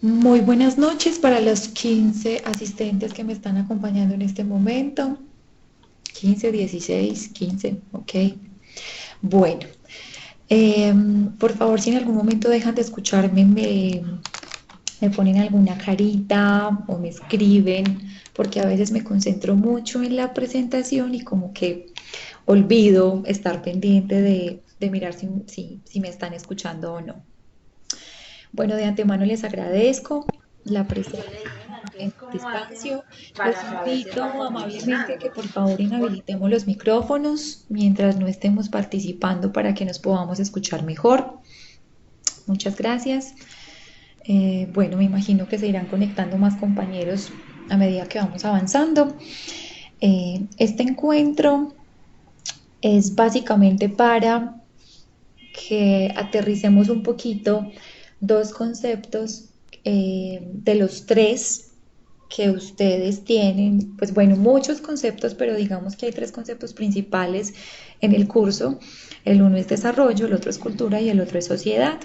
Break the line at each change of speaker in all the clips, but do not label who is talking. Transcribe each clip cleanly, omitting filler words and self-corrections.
Muy buenas noches para los 15 asistentes que me están acompañando en este momento. 15, 16, 15, ok. Bueno, por favor, si en algún momento dejan de escucharme, me ponen alguna carita o me escriben, porque a veces me concentro mucho en la presentación y como que olvido estar pendiente de mirar si me están escuchando o no. Bueno, de antemano les agradezco la presencia en este espacio. Los invito amablemente a que por favor inhabilitemos los micrófonos mientras no estemos participando para que nos podamos escuchar mejor. Muchas gracias. Bueno, me imagino que se irán conectando más compañeros a medida que vamos avanzando. Este encuentro es básicamente para que aterricemos un poquito dos conceptos de los tres que ustedes tienen, pues bueno, muchos conceptos, pero digamos que hay tres conceptos principales en el curso. El uno es desarrollo, el otro es cultura y el otro es sociedad.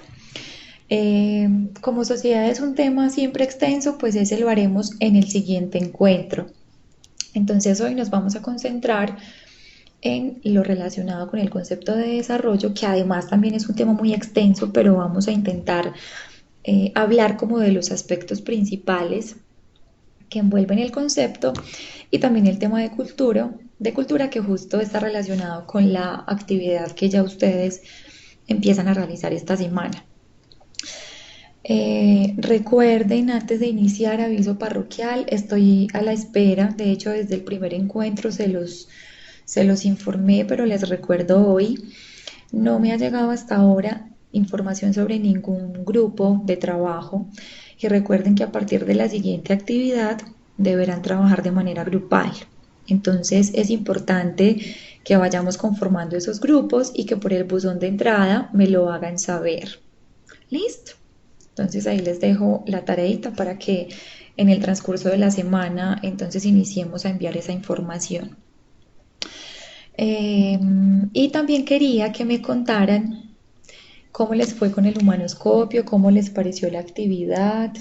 Como sociedad es un tema siempre extenso, pues ese lo haremos en el siguiente encuentro. Entonces hoy nos vamos a concentrar en lo relacionado con el concepto de desarrollo, que además también es un tema muy extenso, pero vamos a intentar hablar como de los aspectos principales que envuelven el concepto y también el tema de cultura que justo está relacionado con la actividad que ya ustedes empiezan a realizar esta semana. Recuerden, antes de iniciar, aviso parroquial, estoy a la espera, de hecho desde el primer encuentro se los informé, pero les recuerdo hoy, no me ha llegado hasta ahora información sobre ningún grupo de trabajo y recuerden que a partir de la siguiente actividad deberán trabajar de manera grupal. Entonces es importante que vayamos conformando esos grupos y que por el buzón de entrada me lo hagan saber. ¿Listo? Entonces ahí les dejo la tareita para que en el transcurso de la semana entonces iniciemos a enviar esa información. Eh, y también quería que me contaran cómo les fue con el humanoscopio, cómo les pareció la actividad.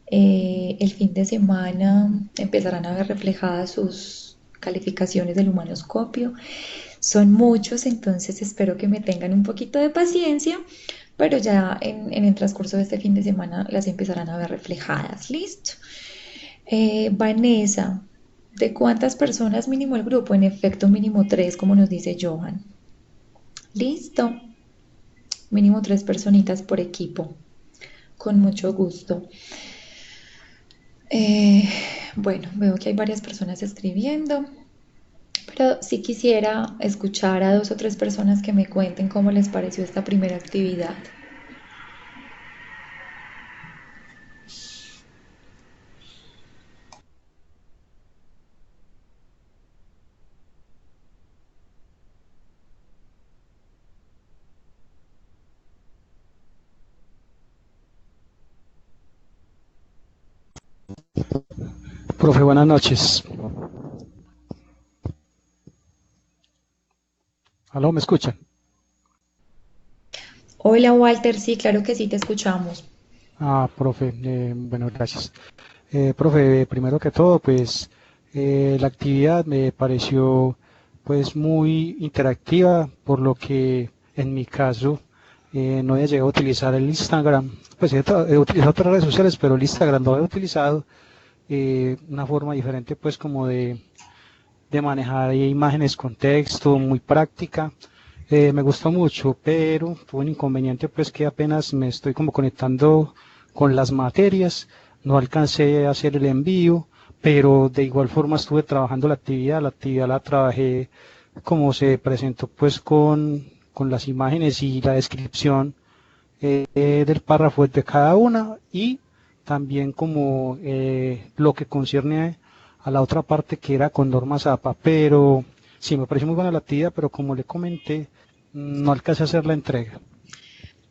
El fin de semana empezarán a ver reflejadas sus calificaciones del humanoscopio. Son muchos, entonces espero que me tengan un poquito de paciencia, pero ya en el transcurso de este fin de semana las empezarán a ver reflejadas. ¿Listo? Vanessa, ¿de cuántas personas mínimo el grupo? En efecto, mínimo tres, como nos dice Johan. Listo, mínimo tres personitas por equipo, con mucho gusto. Eh, bueno, veo que hay varias personas escribiendo, pero sí quisiera escuchar a dos o tres personas que me cuenten cómo les pareció esta primera actividad.
Profe, buenas noches. ¿Aló, me escuchan?
Hola Walter, sí, claro que sí, te escuchamos.
Profe, bueno, gracias. Profe, primero que todo, pues la actividad me pareció pues muy interactiva, por lo que en mi caso no he llegado a utilizar el Instagram. Pues he utilizado otras redes sociales, pero el Instagram lo he utilizado, una forma diferente pues como de manejar imágenes con texto, muy práctica. Me gustó mucho, pero tuve un inconveniente pues que apenas me estoy como conectando con las materias, no alcancé a hacer el envío, pero de igual forma estuve trabajando la actividad la trabajé como se presentó pues con las imágenes y la descripción del párrafo de cada una y también como lo que concierne a la otra parte que era con normas APA, pero sí me pareció muy buena la actividad, pero como le comenté, no alcancé a hacer la entrega.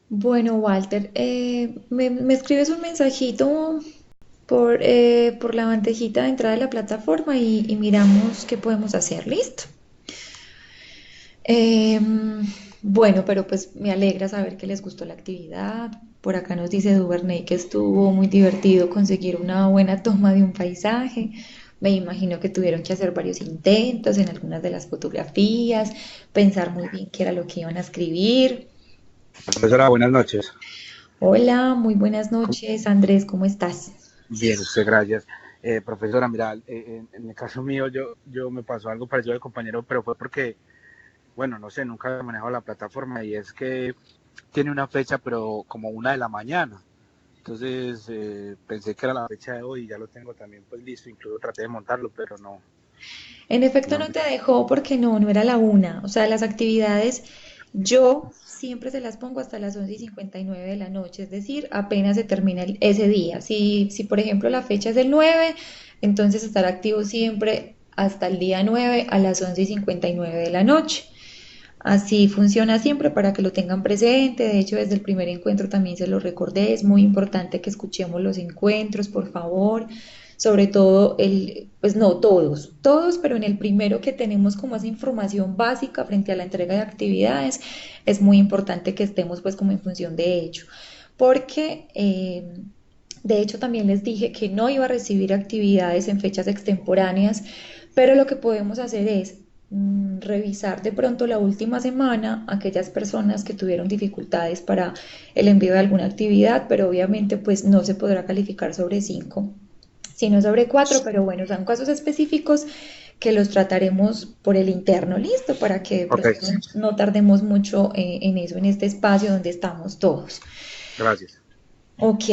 Bueno, Walter, me escribes un mensajito por la bandejita de entrada de la plataforma y miramos qué podemos hacer. ¿Listo? Bueno, pero pues me alegra saber que les gustó la actividad. Por acá nos dice Duvernay que estuvo muy divertido conseguir una buena toma de un paisaje. Me imagino que tuvieron que hacer varios intentos en algunas de las fotografías, pensar muy bien qué era lo que iban a escribir.
Profesora, buenas noches.
Hola, muy buenas
¿Cómo-
noches, Andrés, ¿cómo estás?
Bien, usted, gracias. Profesora, mira, en el caso mío, yo me pasó algo parecido al compañero, pero fue porque, bueno, no sé, nunca he manejado la plataforma y es que tiene una fecha, pero como 1 de la mañana. Entonces, pensé que era la fecha de hoy y ya lo tengo también pues listo, incluso traté de montarlo, pero no,
En efecto
no.
no te dejó porque no era la una. O sea, las actividades yo siempre se las pongo hasta las 11:59 de la noche, es decir, apenas se termina ese día. Si por ejemplo la fecha es el 9, entonces estar activo siempre hasta el día 9 a las 11:59 de la noche. Así funciona siempre para que lo tengan presente. De hecho, desde el primer encuentro también se lo recordé. Es muy importante que escuchemos los encuentros, por favor. Sobre todo pues no todos, pero en el primero que tenemos como esa información básica frente a la entrega de actividades, es muy importante que estemos pues como en función de ello. Porque de hecho también les dije que no iba a recibir actividades en fechas extemporáneas, pero lo que podemos hacer es revisar de pronto la última semana aquellas personas que tuvieron dificultades para el envío de alguna actividad, pero obviamente pues no se podrá calificar sobre 5, sino sobre 4, pero bueno, son casos específicos que los trataremos por el interno, listo, para que de
Ok,
pronto no tardemos mucho en eso, en este espacio donde estamos todos.
gracias.
Ok.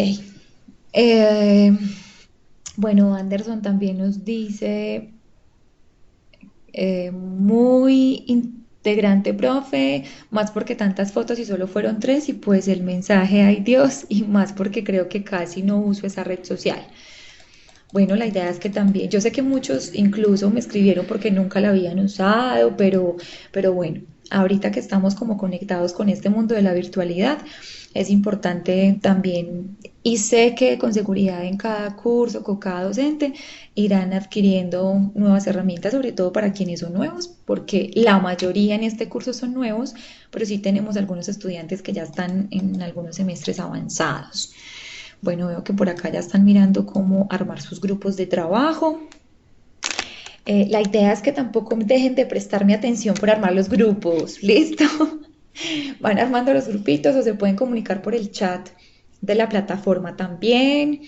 Eh, bueno, Anderson también nos dice, muy integrante, profe, más porque tantas fotos y solo fueron tres y pues el mensaje, ay Dios, y más porque creo que casi no uso esa red social. Bueno, la idea es que también, yo sé que muchos incluso me escribieron porque nunca la habían usado, pero bueno, ahorita que estamos como conectados con este mundo de la virtualidad, es importante también, y sé que con seguridad en cada curso, con cada docente, irán adquiriendo nuevas herramientas, sobre todo para quienes son nuevos, porque la mayoría en este curso son nuevos, pero sí tenemos algunos estudiantes que ya están en algunos semestres avanzados. Bueno, veo que por acá ya están mirando cómo armar sus grupos de trabajo. La idea es que tampoco dejen de prestarme atención por armar los grupos. ¿Listo? Van armando los grupitos o se pueden comunicar por el chat de la plataforma también.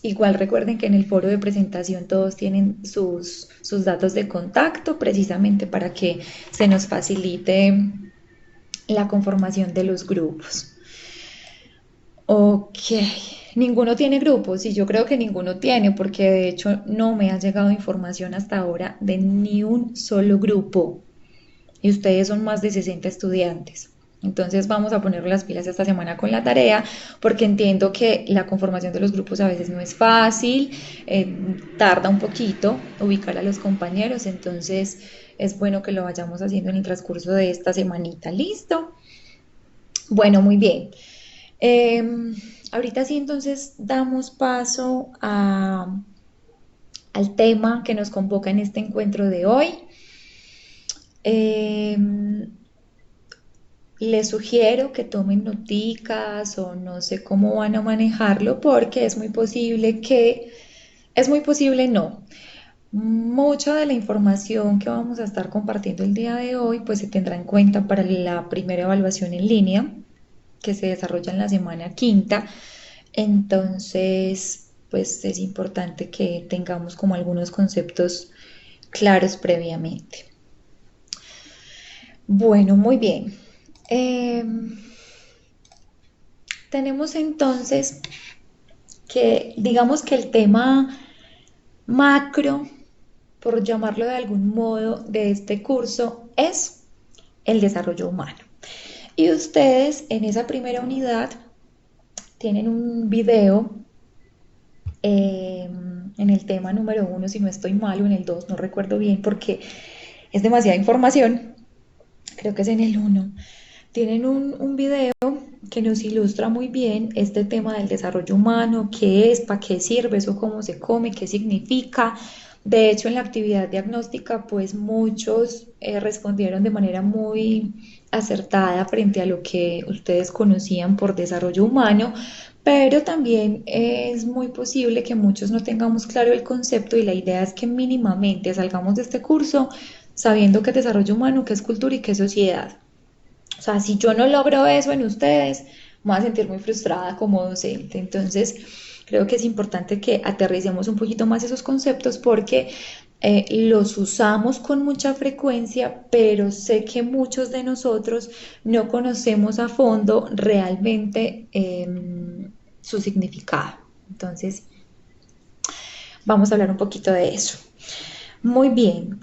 Igual recuerden que en el foro de presentación todos tienen sus datos de contacto precisamente para que se nos facilite la conformación de los grupos. Ok, ninguno tiene grupos y yo creo que ninguno tiene porque de hecho no me ha llegado información hasta ahora de ni un solo grupo y ustedes son más de 60 estudiantes. Entonces vamos a poner las pilas esta semana con la tarea porque entiendo que la conformación de los grupos a veces no es fácil, tarda un poquito ubicar a los compañeros, entonces es bueno que lo vayamos haciendo en el transcurso de esta semanita. ¿Listo? Bueno, muy bien. Ahorita sí, entonces damos paso al tema que nos convoca en este encuentro de hoy. Eh, Les sugiero que tomen noticas o no sé cómo van a manejarlo porque es muy posible no. Mucha de la información que vamos a estar compartiendo el día de hoy pues se tendrá en cuenta para la primera evaluación en línea que se desarrolla en la semana quinta. Entonces, pues es importante que tengamos como algunos conceptos claros previamente. Bueno, muy bien. Eh, Tenemos entonces que, digamos que el tema macro, por llamarlo de algún modo, de este curso es el desarrollo humano. Y ustedes en esa primera unidad tienen un video en el tema número 1, si no estoy mal, o en el 2, no recuerdo bien porque es demasiada información, creo que es en el 1. Tienen un video que nos ilustra muy bien este tema del desarrollo humano, qué es, para qué sirve, eso cómo se come, qué significa. De hecho, en la actividad diagnóstica, pues muchos respondieron de manera muy acertada frente a lo que ustedes conocían por desarrollo humano, pero también es muy posible que muchos no tengamos claro el concepto y la idea es que mínimamente salgamos de este curso sabiendo qué es desarrollo humano, qué es cultura y qué es sociedad. O sea, si yo no logro eso en ustedes, me voy a sentir muy frustrada como docente. Entonces, creo que es importante que aterricemos un poquito más esos conceptos porque los usamos con mucha frecuencia, pero sé que muchos de nosotros no conocemos a fondo realmente su significado. Entonces, vamos a hablar un poquito de eso. Muy bien,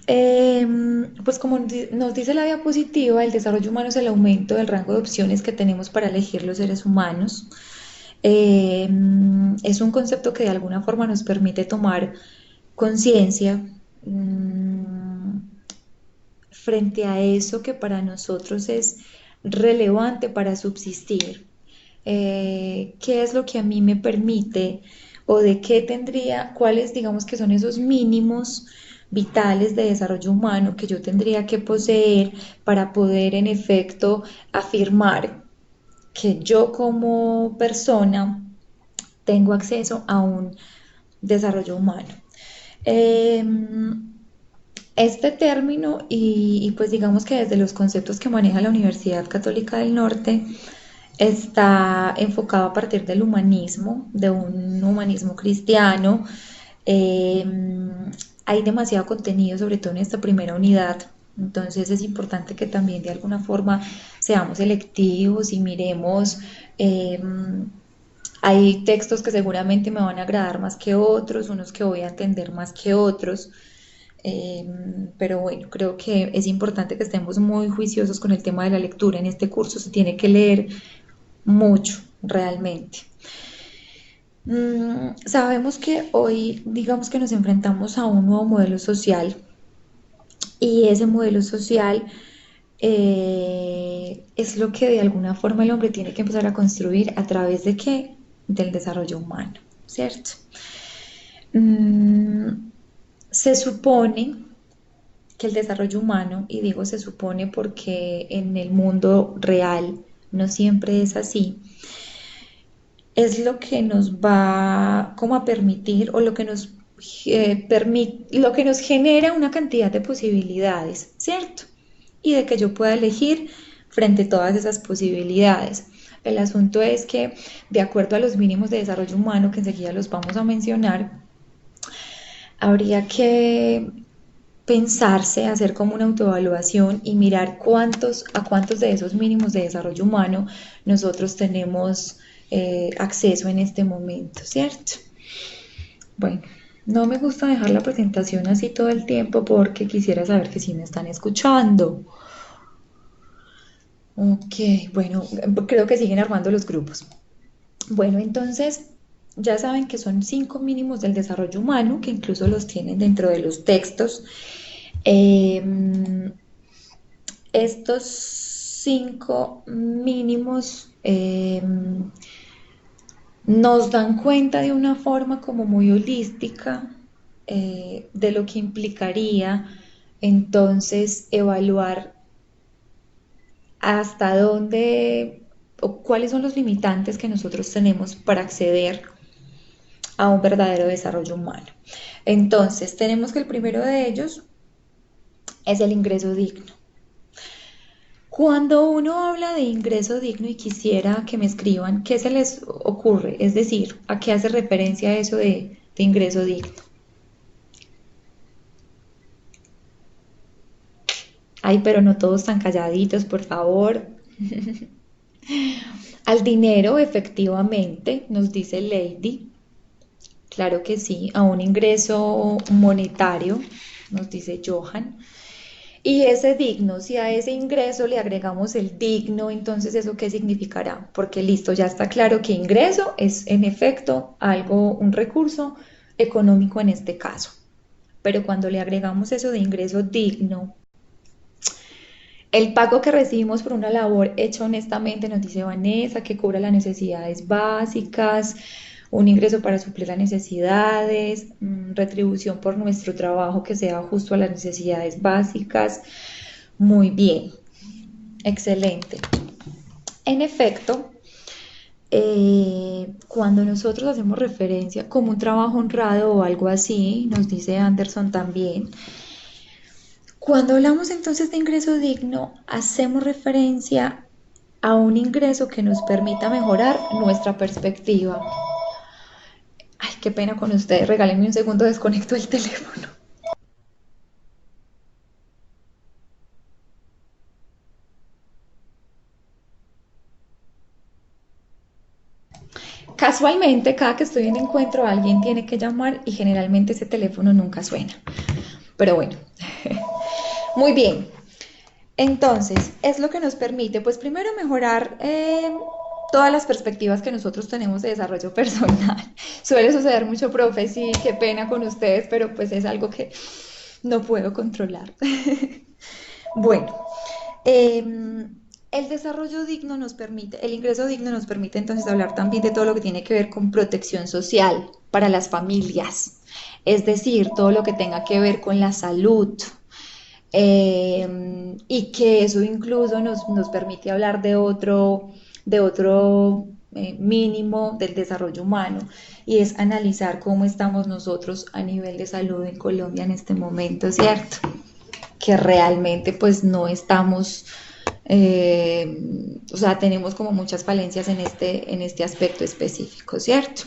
pues como nos dice la diapositiva, el desarrollo humano es el aumento del rango de opciones que tenemos para elegir los seres humanos. Eh, es un concepto que de alguna forma nos permite tomar conciencia frente a eso que para nosotros es relevante para subsistir. ¿Qué es lo que a mí me permite o de qué tendría, cuáles digamos que son esos mínimos vitales de desarrollo humano que yo tendría que poseer para poder en efecto afirmar que yo como persona tengo acceso a un desarrollo humano? Eh, este término pues digamos que desde los conceptos que maneja la Universidad Católica del Norte está enfocado a partir del humanismo, de un humanismo cristiano. Eh, Hay demasiado contenido, sobre todo en esta primera unidad, entonces es importante que también de alguna forma seamos selectivos y miremos. eh, Hay textos que seguramente me van a agradar más que otros, unos que voy a entender más que otros. Eh, pero bueno, creo que es importante que estemos muy juiciosos con el tema de la lectura. En este curso se tiene que leer mucho, realmente. Sabemos que hoy, digamos que nos enfrentamos a un nuevo modelo social y ese modelo social es lo que de alguna forma el hombre tiene que empezar a construir a través de qué? Del desarrollo humano, ¿cierto? Mm, Se supone que el desarrollo humano, y digo se supone porque en el mundo real no siempre es así, es lo que nos va como a permitir o lo que nos lo que nos genera una cantidad de posibilidades, ¿cierto? Y de que yo pueda elegir frente a todas esas posibilidades. El asunto es que, de acuerdo a los mínimos de desarrollo humano, que enseguida los vamos a mencionar, habría que pensarse, hacer como una autoevaluación y mirar a cuántos de esos mínimos de desarrollo humano nosotros tenemos acceso en este momento, ¿cierto? Bueno, no me gusta dejar la presentación así todo el tiempo porque quisiera saber que sí me están escuchando. Ok, bueno, creo que siguen armando los grupos. Bueno, entonces ya saben que son 5 mínimos del desarrollo humano, que incluso los tienen dentro de los textos. Estos 5 mínimos nos dan cuenta de una forma como muy holística de lo que implicaría entonces evaluar hasta dónde o cuáles son los limitantes que nosotros tenemos para acceder a un verdadero desarrollo humano. Entonces, tenemos que el primero de ellos es el ingreso digno. Cuando uno habla de ingreso digno y quisiera que me escriban, ¿qué se les ocurre? Es decir, ¿a qué hace referencia eso de ingreso digno? Ay, pero no todos tan calladitos, por favor. Al dinero, efectivamente, nos dice Lady. Claro que sí, a un ingreso monetario, nos dice Johan. Y ese digno, si a ese ingreso le agregamos el digno, entonces ¿eso qué significará? Porque listo, ya está claro que ingreso es en efecto algo, un recurso económico en este caso. Pero cuando le agregamos eso de ingreso digno, el pago que recibimos por una labor hecha honestamente, nos dice Vanessa, que cubra las necesidades básicas, un ingreso para suplir las necesidades, retribución por nuestro trabajo que sea justo a las necesidades básicas. Muy bien, excelente. En efecto, cuando nosotros hacemos referencia como un trabajo honrado o algo así, nos dice Anderson también, cuando hablamos entonces de ingreso digno, hacemos referencia a un ingreso que nos permita mejorar nuestra perspectiva. Ay, qué pena con ustedes, regálenme un segundo, desconecto el teléfono. Casualmente, cada que estoy en encuentro, alguien tiene que llamar y generalmente ese teléfono nunca suena. Pero bueno, muy bien. Entonces, es lo que nos permite, pues primero mejorar todas las perspectivas que nosotros tenemos de desarrollo personal. Suele suceder mucho, profe, sí, qué pena con ustedes, pero pues es algo que no puedo controlar. Bueno, el desarrollo digno nos permite, el ingreso digno nos permite entonces hablar también de todo lo que tiene que ver con protección social para las familias, es decir, todo lo que tenga que ver con la salud, y que eso incluso nos permite hablar de otro mínimo del desarrollo humano, y es analizar cómo estamos nosotros a nivel de salud en Colombia en este momento, ¿cierto? Que realmente pues no estamos, o sea, tenemos como muchas falencias en este aspecto específico, ¿cierto?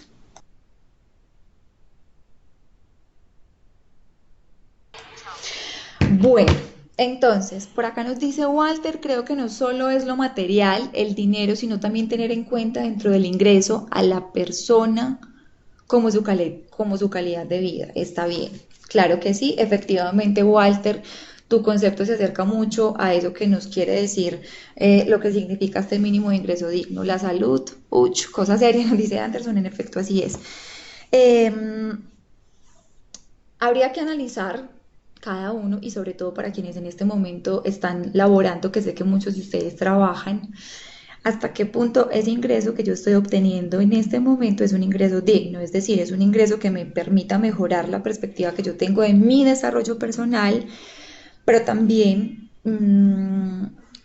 Bueno, entonces, por acá nos dice Walter, creo que no solo es lo material, el dinero, sino también tener en cuenta dentro del ingreso a la persona como su calidad de vida. Está bien. Claro que sí, efectivamente, Walter, tu concepto se acerca mucho a eso que nos quiere decir lo que significa este mínimo de ingreso digno, la salud, uch, cosa seria, nos dice Anderson, en efecto así es. Em, Habría que analizar cada uno y sobre todo para quienes en este momento están laborando, que sé que muchos de ustedes trabajan, hasta qué punto ese ingreso que yo estoy obteniendo en este momento es un ingreso digno, es decir, es un ingreso que me permita mejorar la perspectiva que yo tengo de mi desarrollo personal, pero también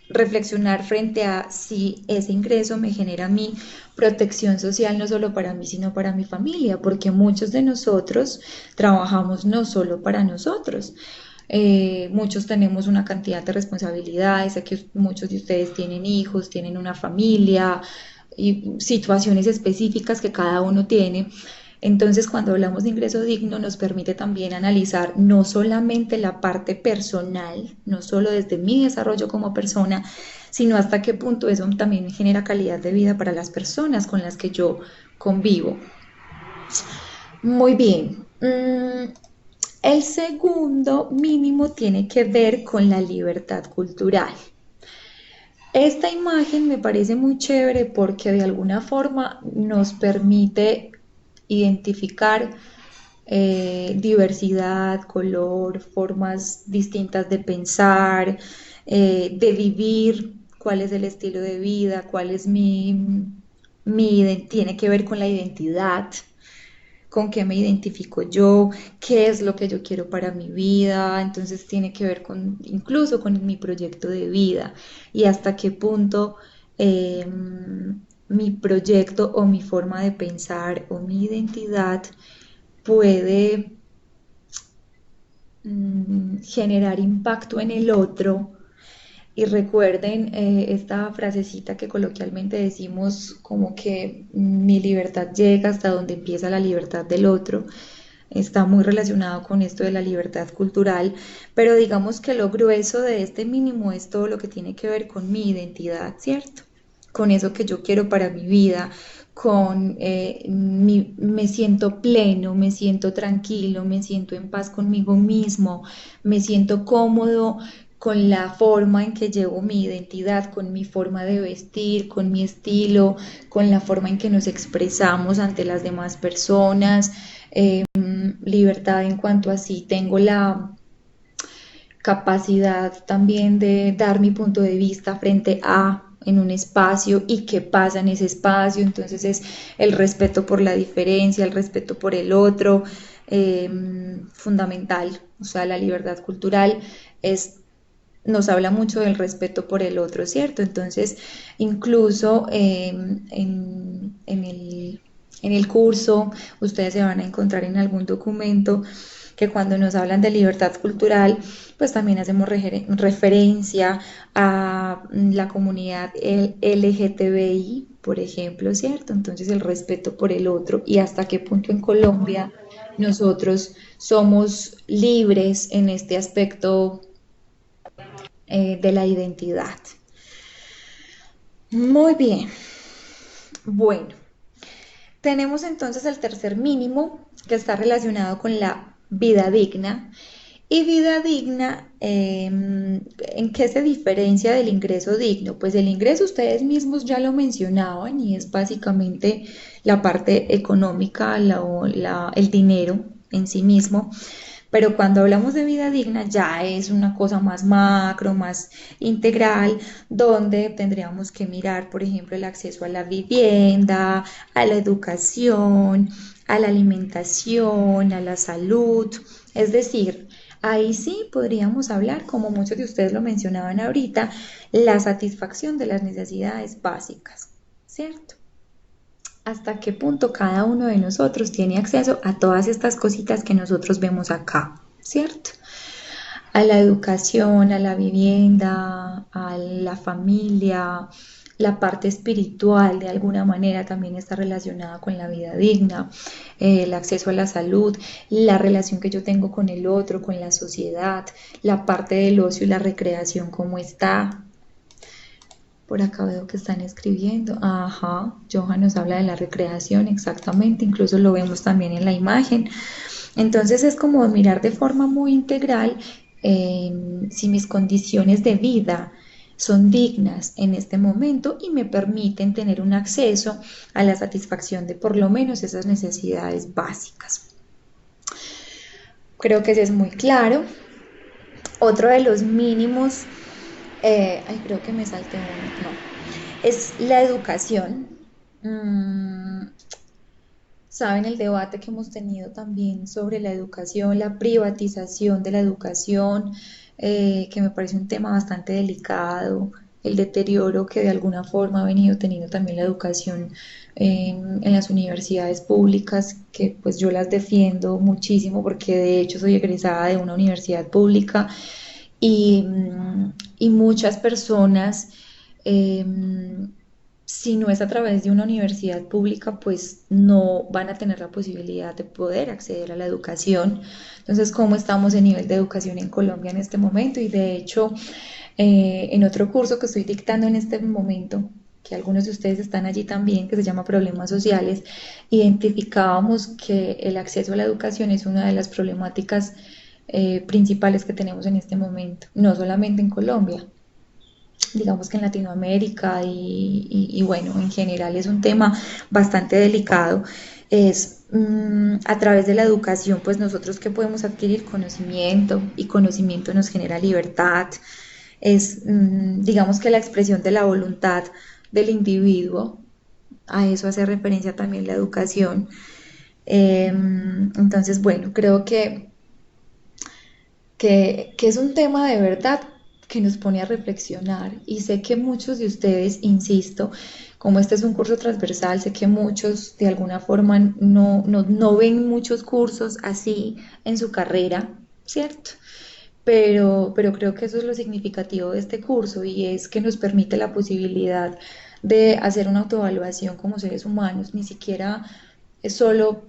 reflexionar frente a si ese ingreso me genera a mí protección social, no solo para mí, sino para mi familia, porque muchos de nosotros trabajamos no solo para nosotros. Muchos tenemos una cantidad de responsabilidades, sé que muchos de ustedes tienen hijos, tienen una familia y situaciones específicas que cada uno tiene. Entonces, cuando hablamos de ingreso digno, nos permite también analizar no solamente la parte personal, no solo desde mi desarrollo como persona, sino hasta qué punto eso también genera calidad de vida para las personas con las que yo convivo. Muy bien. El segundo mínimo tiene que ver con la libertad cultural. Esta imagen me parece muy chévere porque de alguna forma nos permite identificar diversidad, color, formas distintas de pensar, de vivir, cuál es el estilo de vida, cuál es tiene que ver con la identidad, con qué me identifico yo, qué es lo que yo quiero para mi vida, entonces tiene que ver con incluso con mi proyecto de vida y hasta qué punto eh, mi proyecto o mi forma de pensar o mi identidad puede generar impacto en el otro. Y recuerden esta frasecita que coloquialmente decimos como que mi libertad llega hasta donde empieza la libertad del otro. Está muy relacionado con esto de la libertad cultural, pero digamos que lo grueso de este mínimo es todo lo que tiene que ver con mi identidad, ¿cierto? Con eso que yo quiero para mi vida, me siento pleno, me siento tranquilo, me siento en paz conmigo mismo, me siento cómodo con la forma en que llevo mi identidad, con mi forma de vestir, con mi estilo, con la forma en que nos expresamos ante las demás personas, libertad en cuanto a si tengo la capacidad también de dar mi punto de vista frente a en un espacio y qué pasa en ese espacio. Entonces es el respeto por la diferencia, el respeto por el otro, fundamental. O sea, la libertad cultural es, nos habla mucho del respeto por el otro, ¿cierto? Entonces, incluso en el curso, ustedes se van a encontrar en algún documento que cuando nos hablan de libertad cultural, pues también hacemos referencia a la comunidad LGTBI, por ejemplo, ¿cierto? Entonces el respeto por el otro y hasta qué punto en Colombia nosotros somos libres en este aspecto de la identidad. Muy bien. Bueno, tenemos entonces el tercer mínimo que está relacionado con la vida digna. Y vida digna, ¿en qué se diferencia del ingreso digno? Pues el ingreso ustedes mismos ya lo mencionaban y es básicamente la parte económica, el dinero en sí mismo. Pero cuando hablamos de vida digna ya es una cosa más macro, más integral, donde tendríamos que mirar, por ejemplo, el acceso a la vivienda, a la educación, a la alimentación, a la salud. Es decir, ahí sí podríamos hablar, como muchos de ustedes lo mencionaban ahorita, la satisfacción de las necesidades básicas, ¿cierto? Hasta qué punto cada uno de nosotros tiene acceso a todas estas cositas que nosotros vemos acá, ¿cierto? A la educación, a la vivienda, a la familia, la parte espiritual de alguna manera también está relacionada con la vida digna, el acceso a la salud, la relación que yo tengo con el otro, con la sociedad, la parte del ocio y la recreación, cómo está. Por acá veo que están escribiendo. Ajá, Johan nos habla de la recreación, exactamente, incluso lo vemos también en la imagen. Entonces es como mirar de forma muy integral si mis condiciones de vida son dignas en este momento y me permiten tener un acceso a la satisfacción de por lo menos esas necesidades básicas. Creo que eso es muy claro. Otro de los mínimos, creo que me salté uno, no, es la educación. Mm, Saben el debate que hemos tenido también sobre la educación, la privatización de la educación, que me parece un tema bastante delicado, el deterioro que de alguna forma ha venido teniendo también la educación en las universidades públicas, que pues yo las defiendo muchísimo porque de hecho soy egresada de una universidad pública y, y muchas personas, eh, si no es a través de una universidad pública, pues no van a tener la posibilidad de poder acceder a la educación. Entonces, ¿cómo estamos en nivel de educación en Colombia en este momento? Y de hecho, en otro curso que estoy dictando en este momento, que algunos de ustedes están allí también, que se llama Problemas Sociales, identificábamos que el acceso a la educación es una de las problemáticas principales que tenemos en este momento, no solamente en Colombia, digamos que en Latinoamérica y bueno, en general es un tema bastante delicado. Es a través de la educación, pues nosotros que podemos adquirir conocimiento y conocimiento nos genera libertad. Es, digamos que la expresión de la voluntad del individuo, a eso hace referencia también la educación. Entonces, bueno, creo que es un tema de verdad que nos pone a reflexionar y sé que muchos de ustedes, insisto, como este es un curso transversal, sé que muchos de alguna forma no ven muchos cursos así en su carrera, ¿cierto? Pero creo que eso es lo significativo de este curso y es que nos permite la posibilidad de hacer una autoevaluación como seres humanos, ni siquiera es solo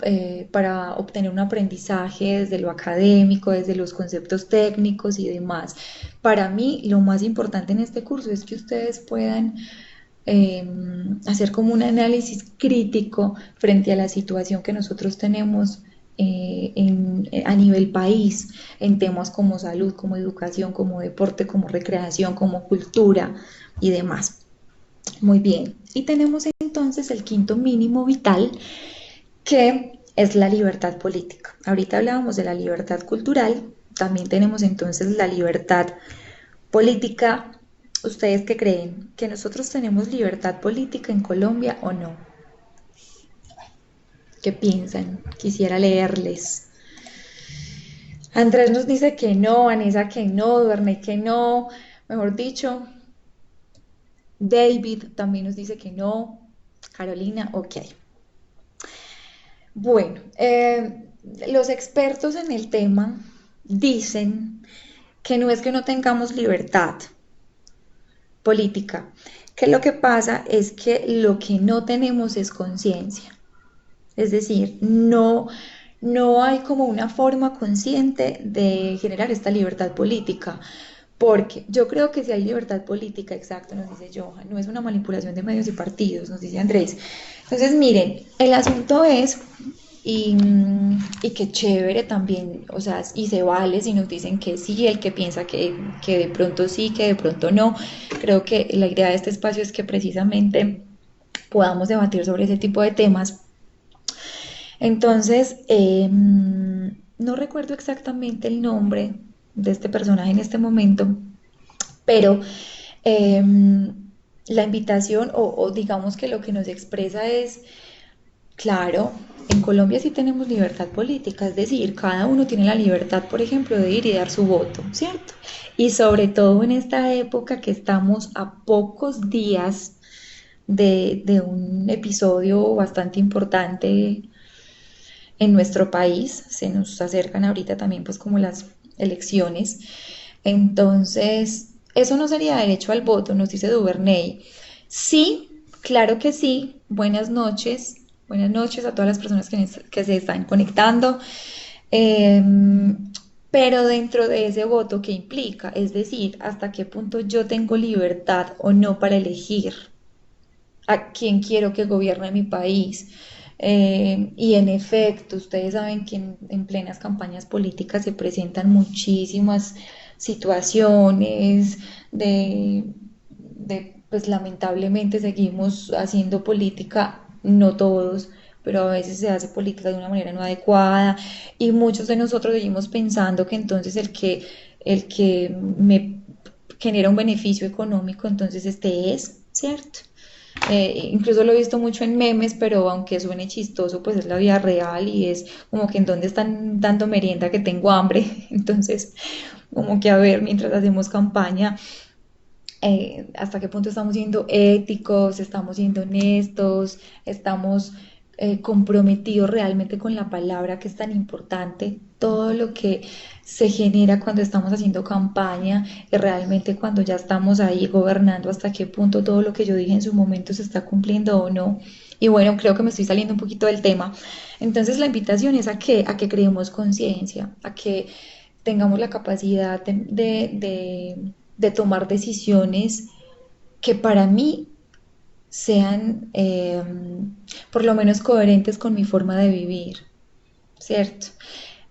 para obtener un aprendizaje desde lo académico, desde los conceptos técnicos y demás. Para mí, lo más importante en este curso es que ustedes puedan eh, hacer como un análisis crítico frente a la situación que nosotros tenemos a nivel país, en temas como salud, como educación, como deporte, como recreación, como cultura y demás. Muy bien, y tenemos entonces el quinto mínimo vital, que es la libertad política. Ahorita hablábamos de la libertad cultural, también tenemos entonces la libertad política ¿Ustedes qué creen? ¿Que nosotros tenemos libertad política en Colombia o no? ¿Qué piensan? Quisiera leerles. Andrés nos dice que no, Vanessa que no, Duerne que no, mejor dicho, David también nos dice que no, Carolina, ok. Bueno, los expertos en el tema dicen que no es que no tengamos libertad política, que lo que pasa es que lo que no tenemos es conciencia. Es decir, no hay como una forma consciente de generar esta libertad política, porque yo creo que si hay libertad política, exacto, nos dice Johan, no es una manipulación de medios y partidos, nos dice Andrés. Entonces, miren, el asunto es, y qué chévere también, o sea, y se vale si nos dicen que sí, el que piensa que de pronto sí, que de pronto no. Creo que la idea de este espacio es que precisamente podamos debatir sobre ese tipo de temas. Entonces, no recuerdo exactamente el nombre de este personaje en este momento, pero eh, la invitación o digamos que lo que nos expresa es, claro, en Colombia sí tenemos libertad política, es decir, cada uno tiene la libertad, por ejemplo, de ir y dar su voto, ¿cierto? Y sobre todo en esta época que estamos a pocos días de un episodio bastante importante en nuestro país, se nos acercan ahorita también pues como las elecciones, entonces eso no sería derecho al voto, nos dice Duvernay. Sí, claro que sí, buenas noches a todas las personas que se están conectando, eh, pero dentro de ese voto, ¿qué implica? Es decir, hasta qué punto yo tengo libertad o no para elegir a quién quiero que gobierne mi país. Y en efecto, ustedes saben que en plenas campañas políticas se presentan muchísimas situaciones pues lamentablemente seguimos haciendo política, no todos, pero a veces se hace política de una manera no adecuada y muchos de nosotros seguimos pensando que entonces el que me genera un beneficio económico, entonces este es, ¿cierto? Incluso lo he visto mucho en memes, pero aunque suene chistoso, pues es la vida real y es como que en dónde están dando merienda que tengo hambre. Entonces, como que a ver, mientras hacemos campaña, hasta qué punto estamos siendo éticos, estamos siendo honestos, estamos comprometidos realmente con la palabra que es tan importante, todo lo que se genera cuando estamos haciendo campaña y realmente cuando ya estamos ahí gobernando, hasta qué punto todo lo que yo dije en su momento se está cumpliendo o no. Y bueno, creo que me estoy saliendo un poquito del tema. Entonces la invitación es a que creemos conciencia, a que tengamos la capacidad de tomar decisiones que para mí sean por lo menos coherentes con mi forma de vivir, ¿cierto?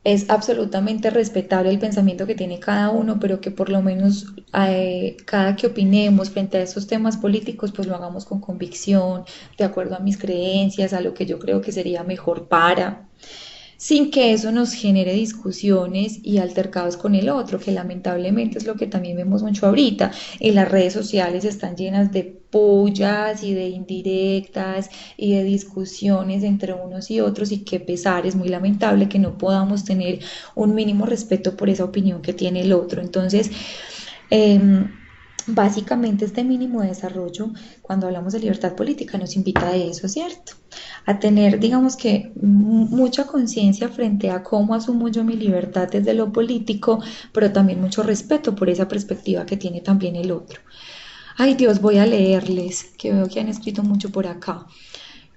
Es absolutamente respetable el pensamiento que tiene cada uno, pero que por lo menos cada que opinemos frente a estos temas políticos, pues lo hagamos con convicción, de acuerdo a mis creencias, a lo que yo creo que sería mejor sin que eso nos genere discusiones y altercados con el otro, que lamentablemente es lo que también vemos mucho ahorita. En las redes sociales están llenas de pullas y de indirectas y de discusiones entre unos y otros y qué pesar, es muy lamentable que no podamos tener un mínimo respeto por esa opinión que tiene el otro. Entonces, eh, básicamente este mínimo desarrollo, cuando hablamos de libertad política, nos invita a eso, ¿cierto? A tener, digamos que, mucha conciencia frente a cómo asumo yo mi libertad desde lo político, pero también mucho respeto por esa perspectiva que tiene también el otro. Ay Dios, voy a leerles, que veo que han escrito mucho por acá.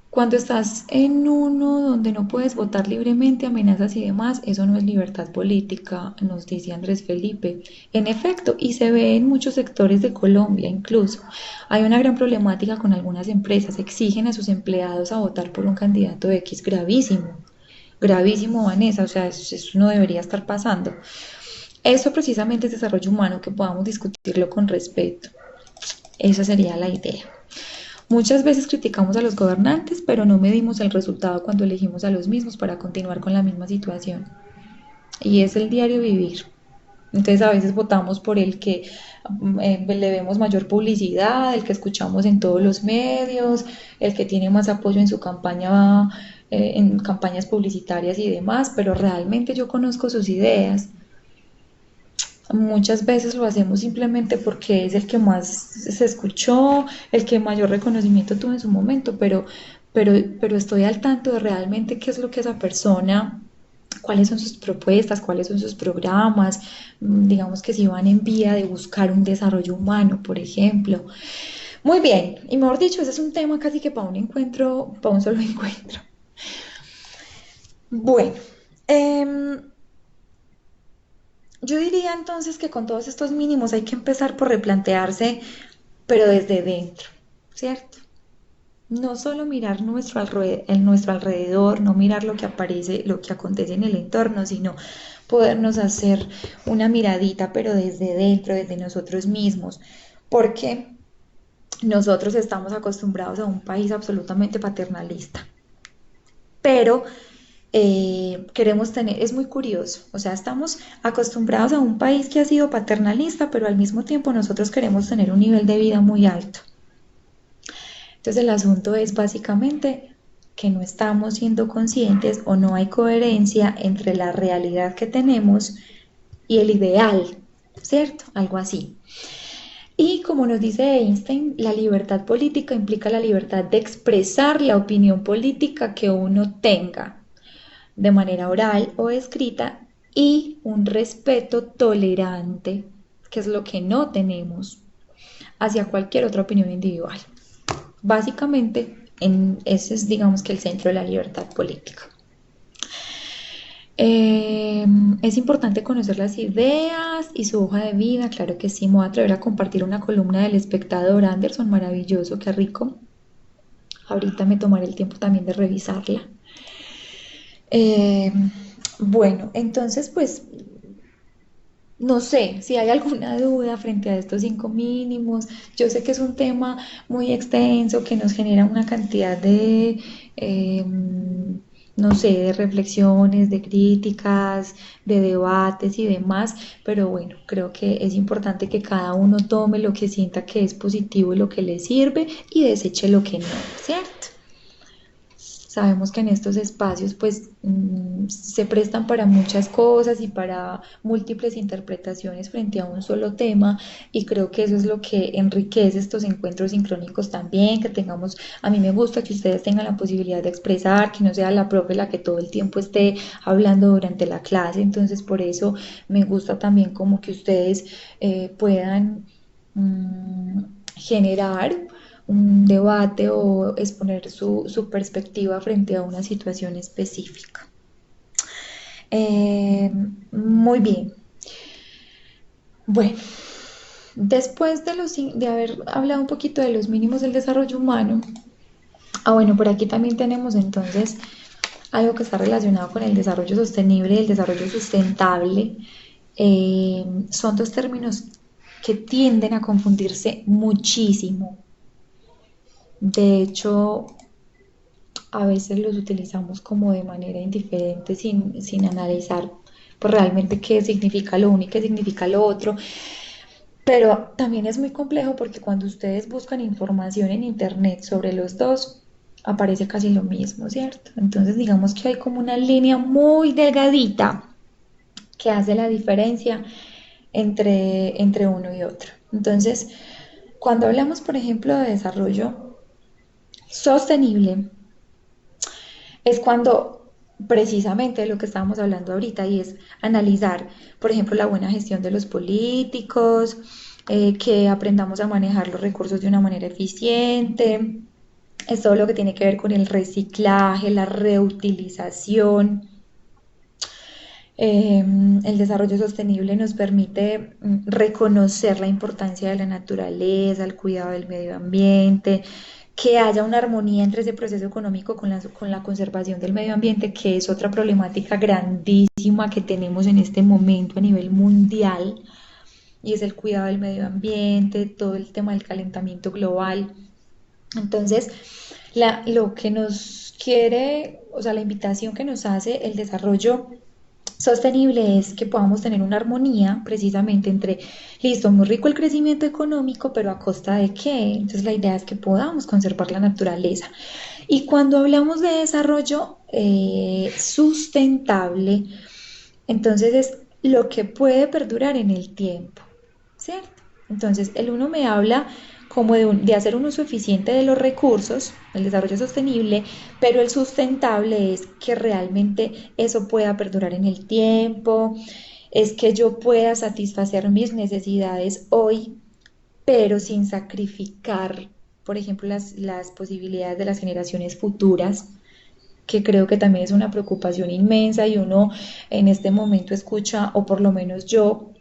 Cuando estás en uno donde no puedes votar libremente, amenazas y demás, eso no es libertad política, nos dice Andrés Felipe. En efecto, y se ve en muchos sectores de Colombia incluso. Hay una gran problemática con algunas empresas, exigen a sus empleados a votar por un candidato X, gravísimo Vanessa, o sea, eso no debería estar pasando. Eso precisamente es desarrollo humano, que podamos discutirlo con respeto. Esa sería la idea. Muchas veces criticamos a los gobernantes, pero no medimos el resultado cuando elegimos a los mismos para continuar con la misma situación. Y es el diario vivir. Entonces a veces votamos por el que le vemos mayor publicidad, el que escuchamos en todos los medios, el que tiene más apoyo en su campaña, en campañas publicitarias y demás, pero realmente yo conozco sus ideas. Muchas veces lo hacemos simplemente porque es el que más se escuchó, el que mayor reconocimiento tuvo en su momento, pero estoy al tanto de realmente qué es lo que esa persona, cuáles son sus propuestas, cuáles son sus programas, digamos que si van en vía de buscar un desarrollo humano, por ejemplo. Muy bien, y mejor dicho, ese es un tema casi que para un encuentro, para un solo encuentro. Bueno, eh, yo diría entonces que con todos estos mínimos hay que empezar por replantearse, pero desde dentro, ¿cierto? No solo mirar en nuestro alrededor, no mirar lo que aparece, lo que acontece en el entorno, sino podernos hacer una miradita, pero desde dentro, desde nosotros mismos, porque nosotros estamos acostumbrados a un país absolutamente paternalista, pero queremos tener, es muy curioso, o sea, estamos acostumbrados a un país que ha sido paternalista, pero al mismo tiempo nosotros queremos tener un nivel de vida muy alto. Entonces el asunto es básicamente que no estamos siendo conscientes o no hay coherencia entre la realidad que tenemos y el ideal, ¿cierto? Algo así. Y como nos dice Einstein, la libertad política implica la libertad de expresar la opinión política que uno tenga de manera oral o escrita y un respeto tolerante, que es lo que no tenemos hacia cualquier otra opinión individual. Básicamente, ese es, digamos, que el centro de la libertad política. Es importante conocer las ideas y su hoja de vida, claro que sí. Me voy a atrever a compartir una columna del Espectador, Anderson, maravilloso, qué rico. Ahorita me tomaré el tiempo también de revisarla. Eh, bueno, entonces pues no sé si hay alguna duda frente a estos 5 mínimos. Yo sé que es un tema muy extenso que nos genera una cantidad de, no sé, de reflexiones, de críticas, de debates y demás, pero bueno, creo que es importante que cada uno tome lo que sienta que es positivo y lo que le sirve y deseche lo que no, ¿cierto? Sabemos que en estos espacios pues se prestan para muchas cosas y para múltiples interpretaciones frente a un solo tema y creo que eso es lo que enriquece estos encuentros sincrónicos también, que tengamos, a mí me gusta que ustedes tengan la posibilidad de expresar, que no sea la profe la que todo el tiempo esté hablando durante la clase, entonces por eso me gusta también como que ustedes puedan generar un debate o exponer su perspectiva frente a una situación específica. Eh, Muy bien. Bueno, después de haber hablado un poquito de los mínimos del desarrollo humano, bueno, por aquí también tenemos entonces algo que está relacionado con el desarrollo sostenible y el desarrollo sustentable. Son dos términos que tienden a confundirse muchísimo. De hecho, a veces los utilizamos como de manera indiferente sin analizar pues, realmente qué significa lo uno y qué significa lo otro. Pero también es muy complejo porque cuando ustedes buscan información en internet sobre los dos, aparece casi lo mismo, ¿cierto? Entonces digamos que hay como una línea muy delgadita que hace la diferencia entre uno y otro. Entonces, cuando hablamos, por ejemplo, de desarrollo sostenible, es cuando precisamente lo que estábamos hablando ahorita y es analizar, por ejemplo, la buena gestión de los políticos, que aprendamos a manejar los recursos de una manera eficiente, es todo lo que tiene que ver con el reciclaje, la reutilización. El desarrollo sostenible nos permite reconocer la importancia de la naturaleza, el cuidado del medio ambiente, que haya una armonía entre ese proceso económico con la conservación del medio ambiente, que es otra problemática grandísima que tenemos en este momento a nivel mundial, y es el cuidado del medio ambiente, todo el tema del calentamiento global. Entonces, lo que nos quiere, o sea, la invitación que nos hace el desarrollo Sostenible es que podamos tener una armonía precisamente entre, listo, muy rico el crecimiento económico, pero ¿a costa de qué? Entonces la idea es que podamos conservar la naturaleza. Y cuando hablamos de desarrollo sustentable, entonces es lo que puede perdurar en el tiempo, ¿cierto? Entonces el uno me habla como de hacer un uso eficiente de los recursos, el desarrollo sostenible, pero el sustentable es que realmente eso pueda perdurar en el tiempo, es que yo pueda satisfacer mis necesidades hoy, pero sin sacrificar, por ejemplo, las posibilidades de las generaciones futuras, que creo que también es una preocupación inmensa y uno en este momento escucha, o por lo menos yo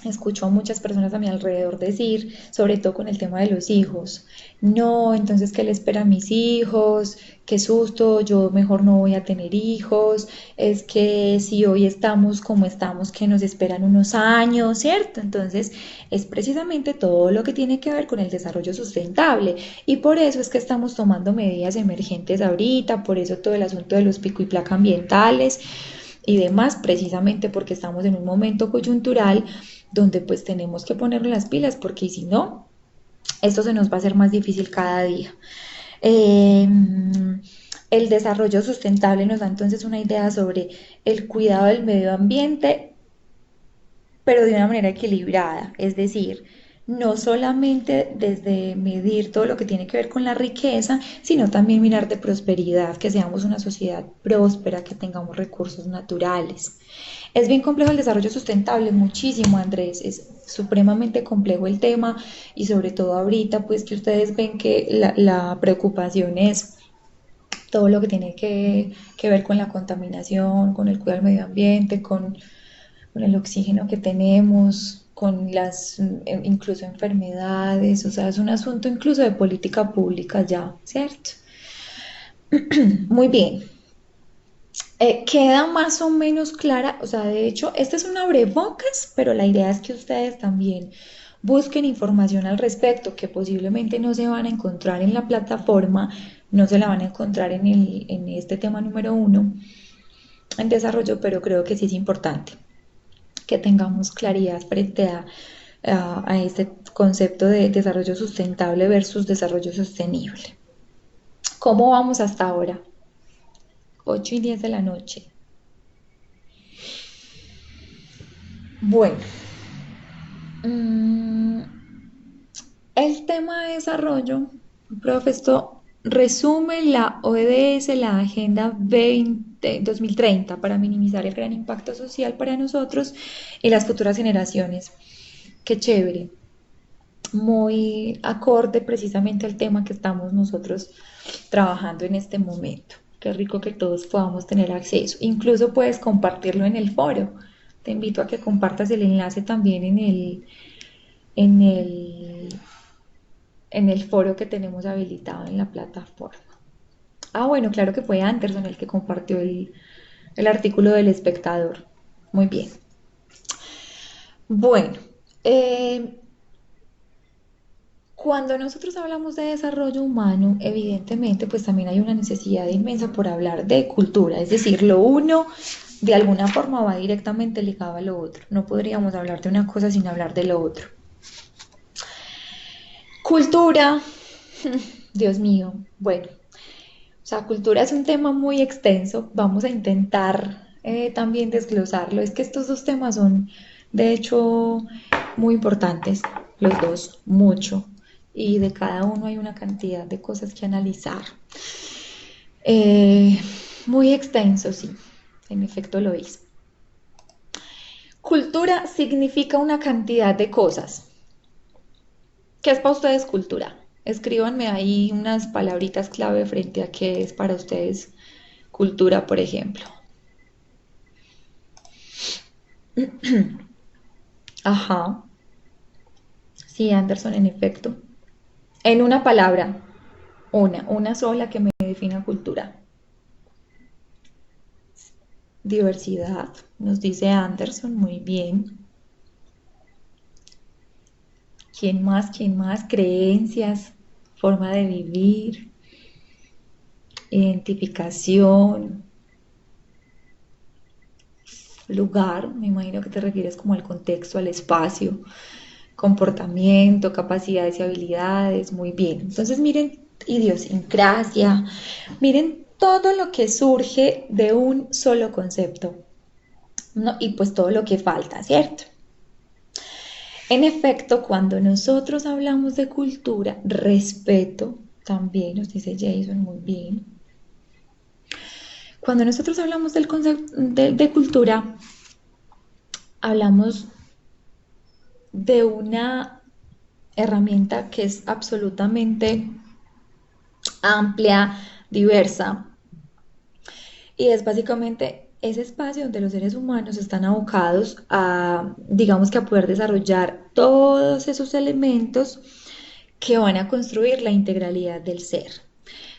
escucho a muchas personas a mi alrededor decir, sobre todo con el tema de los hijos, no, entonces, ¿qué le espera a mis hijos? Qué susto, yo mejor no voy a tener hijos, es que si hoy estamos como estamos, que nos esperan unos años, ¿cierto? Entonces, es precisamente todo lo que tiene que ver con el desarrollo sustentable y por eso es que estamos tomando medidas emergentes ahorita, por eso todo el asunto de los pico y placa ambientales y demás, precisamente porque estamos en un momento coyuntural donde pues tenemos que ponerle las pilas porque si no, esto se nos va a hacer más difícil cada día. Eh, el desarrollo sustentable nos da entonces una idea sobre el cuidado del medio ambiente, pero de una manera equilibrada, es decir, no solamente desde medir todo lo que tiene que ver con la riqueza, sino también mirar de prosperidad, que seamos una sociedad próspera, que tengamos recursos naturales. Es bien complejo el desarrollo sustentable, muchísimo, Andrés, es supremamente complejo el tema y sobre todo ahorita, pues que ustedes ven que la preocupación es todo lo que tiene que ver con la contaminación, con el cuidado del medio ambiente, con el oxígeno que tenemos, con las incluso enfermedades, o sea, es un asunto incluso de política pública ya, ¿cierto? Muy bien. Queda más o menos clara, o sea, de hecho, este es un abrebocas, pero la idea es que ustedes también busquen información al respecto, que posiblemente no se van a encontrar en la plataforma, no se la van a encontrar en este tema número uno, en desarrollo, pero creo que sí es importante que tengamos claridad frente a este concepto de desarrollo sustentable versus desarrollo sostenible. ¿Cómo vamos hasta ahora? 8:10 de la noche. Bueno, mm, el tema de desarrollo, profe, esto resume la ODS, la Agenda 2030 para minimizar el gran impacto social para nosotros y las futuras generaciones. Qué chévere, muy acorde precisamente al tema que estamos nosotros trabajando en este momento. Qué rico que todos podamos tener acceso. Incluso puedes compartirlo en el foro. Te invito a que compartas el enlace también en el, en el foro que tenemos habilitado en la plataforma. Ah, bueno, claro que fue Anderson el que compartió el artículo del espectador. Muy bien. Bueno, eh, cuando nosotros hablamos de desarrollo humano, evidentemente, pues también hay una necesidad inmensa por hablar de cultura, es decir, lo uno de alguna forma va directamente ligado a lo otro. No podríamos hablar de una cosa sin hablar de lo otro. Cultura, Dios mío, bueno, o sea, cultura es un tema muy extenso, vamos a intentar también desglosarlo. Es que estos dos temas son, de hecho, muy importantes, los dos, mucho, y de cada uno hay una cantidad de cosas que analizar. Eh, Muy extenso, sí, en efecto lo es. Cultura significa una cantidad de cosas. ¿Qué es para ustedes cultura? Escríbanme ahí unas palabritas clave frente a qué es para ustedes cultura, por ejemplo. Ajá, sí, Anderson, en efecto. En una palabra, una sola que me defina cultura. Diversidad, nos dice Anderson, muy bien. ¿Quién más? ¿Quién más? Creencias, forma de vivir, identificación, lugar, me imagino que te refieres como al contexto, al espacio, comportamiento, capacidades y habilidades, muy bien. Entonces miren, idiosincrasia, miren todo lo que surge de un solo concepto, ¿no? Y pues todo lo que falta, ¿cierto? En efecto, cuando nosotros hablamos de cultura, respeto, también nos dice Jason muy bien. Cuando nosotros hablamos del concepto de cultura, hablamos de una herramienta que es absolutamente amplia, diversa, y es básicamente ese espacio donde los seres humanos están abocados a, digamos que a poder desarrollar todos esos elementos que van a construir la integralidad del ser.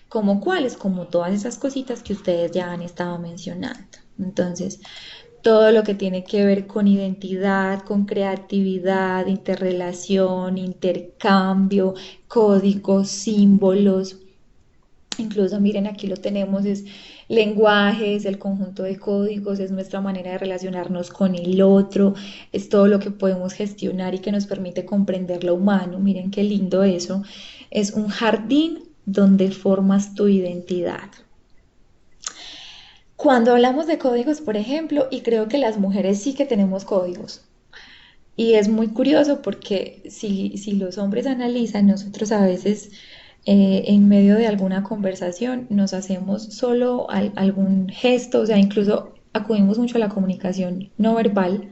¿Como cuáles? Como todas esas cositas que ustedes ya han estado mencionando. Entonces, todo lo que tiene que ver con identidad, con creatividad, interrelación, intercambio, códigos, símbolos. Incluso miren, aquí lo tenemos, es lenguaje, es el conjunto de códigos, es nuestra manera de relacionarnos con el otro, es todo lo que podemos gestionar y que nos permite comprender lo humano. Miren qué lindo eso. Es un jardín donde formas tu identidad. Cuando hablamos de códigos, por ejemplo, y creo que las mujeres sí que tenemos códigos, y es muy curioso porque si los hombres analizan, nosotros a veces en medio de alguna conversación nos hacemos solo algún gesto, o sea, incluso acudimos mucho a la comunicación no verbal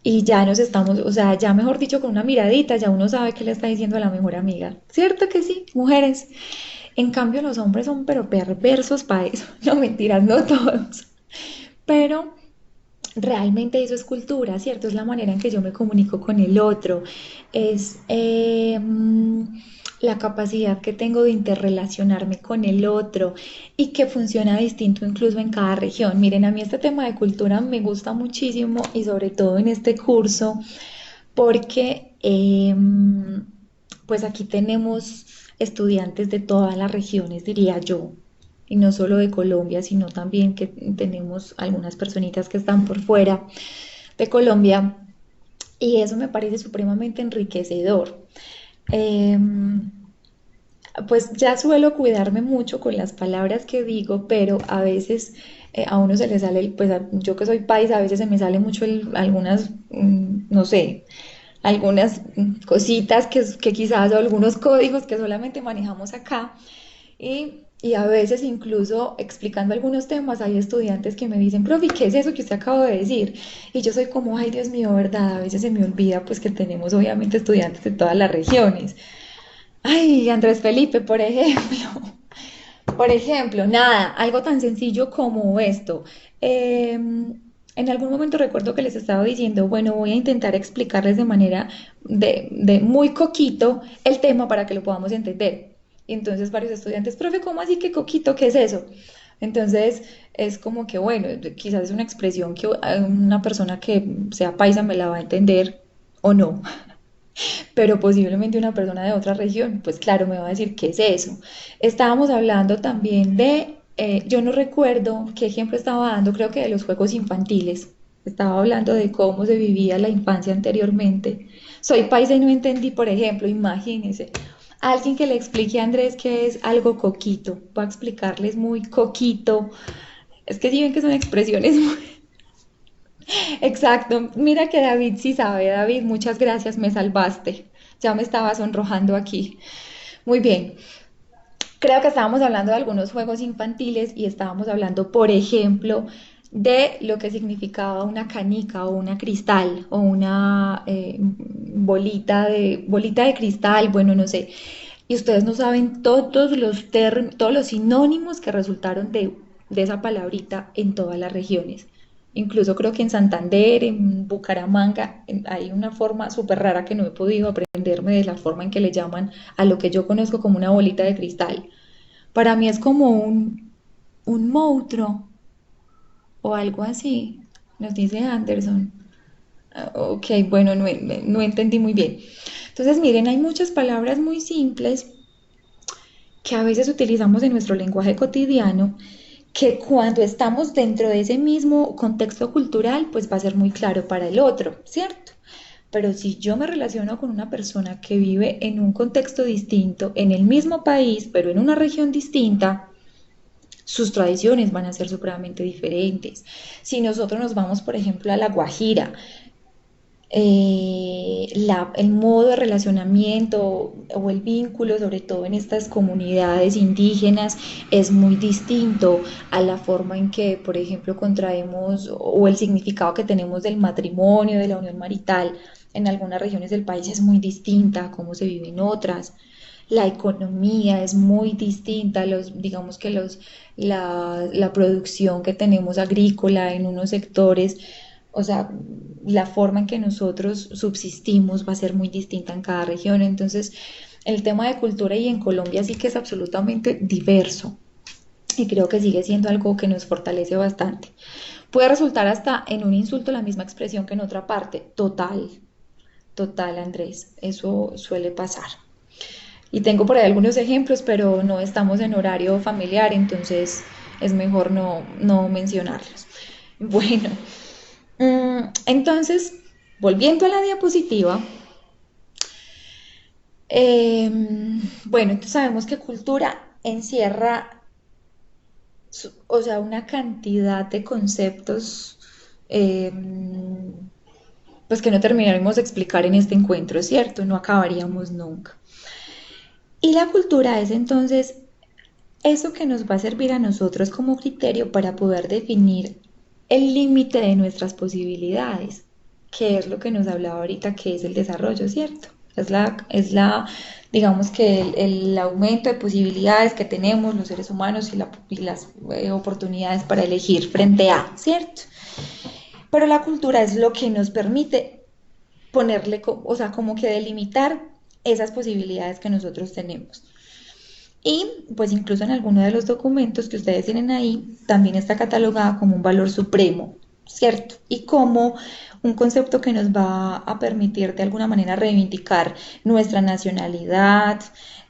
y ya nos estamos, o sea, ya mejor dicho, con una miradita, ya uno sabe qué le está diciendo a la mejor amiga. ¿Cierto que sí, mujeres? En cambio, los hombres son pero perversos para eso. No, mentiras, no todos. Pero realmente eso es cultura, ¿cierto? Es la manera en que yo me comunico con el otro, es la capacidad que tengo de interrelacionarme con el otro y que funciona distinto incluso en cada región. Miren, a mí este tema de cultura me gusta muchísimo y sobre todo en este curso porque pues aquí tenemos estudiantes de todas las regiones, diría yo, y no solo de Colombia, sino también que tenemos algunas personitas que están por fuera de Colombia, y eso me parece supremamente enriquecedor. Eh, pues ya suelo cuidarme mucho con las palabras que digo, pero a veces a uno se le sale, pues yo que soy paisa, a veces se me sale mucho algunas, no sé, algunas cositas que quizás o algunos códigos que solamente manejamos acá y a veces incluso explicando algunos temas hay estudiantes que me dicen, profe, ¿qué es eso que usted acaba de decir? Y yo soy como, ay Dios mío, ¿verdad? A veces se me olvida pues que tenemos obviamente estudiantes de todas las regiones. Ay, Andrés Felipe, por ejemplo. Por ejemplo, nada, algo tan sencillo como esto. En algún momento recuerdo que les estaba diciendo, bueno, voy a intentar explicarles de manera de muy coquito el tema para que lo podamos entender. Y entonces varios estudiantes, profe, ¿cómo así que coquito? ¿Qué es eso? Entonces es como que, bueno, quizás es una expresión que una persona que sea paisa me la va a entender o no, pero posiblemente una persona de otra región, pues claro, me va a decir, ¿qué es eso? Estábamos hablando también de, yo no recuerdo qué ejemplo estaba dando, creo que de los juegos infantiles. Estaba hablando de cómo se vivía la infancia anteriormente. Soy paisa y no entendí, por ejemplo, imagínense. Alguien que le explique a Andrés qué es algo coquito. Voy a explicarles muy coquito. Es que si ven que son expresiones muy... Exacto. Mira que David sí sabe. David, muchas gracias, me salvaste. Ya me estaba sonrojando aquí. Muy bien. Creo que estábamos hablando de algunos juegos infantiles y estábamos hablando, por ejemplo, de lo que significaba una canica o una cristal o una bolita de cristal, bueno, no sé. Y ustedes no saben todos los sinónimos que resultaron de esa palabrita en todas las regiones. Incluso creo que en Santander, en Bucaramanga, hay una forma súper rara que no he podido aprenderme de la forma en que le llaman a lo que yo conozco como una bolita de cristal. Para mí es como un monstruo o algo así, nos dice Anderson. Ah, ok, bueno, no entendí muy bien. Entonces, miren, hay muchas palabras muy simples que a veces utilizamos en nuestro lenguaje cotidiano que cuando estamos dentro de ese mismo contexto cultural, pues va a ser muy claro para el otro, ¿cierto? Pero si yo me relaciono con una persona que vive en un contexto distinto, en el mismo país, pero en una región distinta, sus tradiciones van a ser supremamente diferentes. Si nosotros nos vamos, por ejemplo, a La Guajira, el modo de relacionamiento o el vínculo, sobre todo en estas comunidades indígenas, es muy distinto a la forma en que, por ejemplo, contraemos o el significado que tenemos del matrimonio, de la unión marital. En algunas regiones del país es muy distinta a cómo se vive en otras. La economía es muy distinta, digamos que la producción que tenemos agrícola en unos sectores, o sea, la forma en que nosotros subsistimos va a ser muy distinta en cada región. Entonces, el tema de cultura y en Colombia sí que es absolutamente diverso y creo que sigue siendo algo que nos fortalece bastante. Puede resultar hasta en un insulto la misma expresión que en otra parte. Total, total, Andrés, eso suele pasar. Y tengo por ahí algunos ejemplos, pero no estamos en horario familiar, entonces es mejor no mencionarlos. Bueno, entonces, volviendo a la diapositiva, bueno, entonces sabemos que cultura encierra, o sea, una cantidad de conceptos, eh, pues que no terminaremos de explicar en este encuentro, ¿cierto? No acabaríamos nunca. Y la cultura es entonces eso que nos va a servir a nosotros como criterio para poder definir el límite de nuestras posibilidades, que es lo que nos hablaba ahorita, que es el desarrollo, ¿cierto? Digamos que el aumento de posibilidades que tenemos los seres humanos y las oportunidades para elegir frente a, ¿cierto? Pero la cultura es lo que nos permite ponerle, o sea, como que delimitar esas posibilidades que nosotros tenemos. Y pues incluso en alguno de los documentos que ustedes tienen ahí, también está catalogada como un valor supremo, ¿cierto? Y como un concepto que nos va a permitir de alguna manera reivindicar nuestra nacionalidad.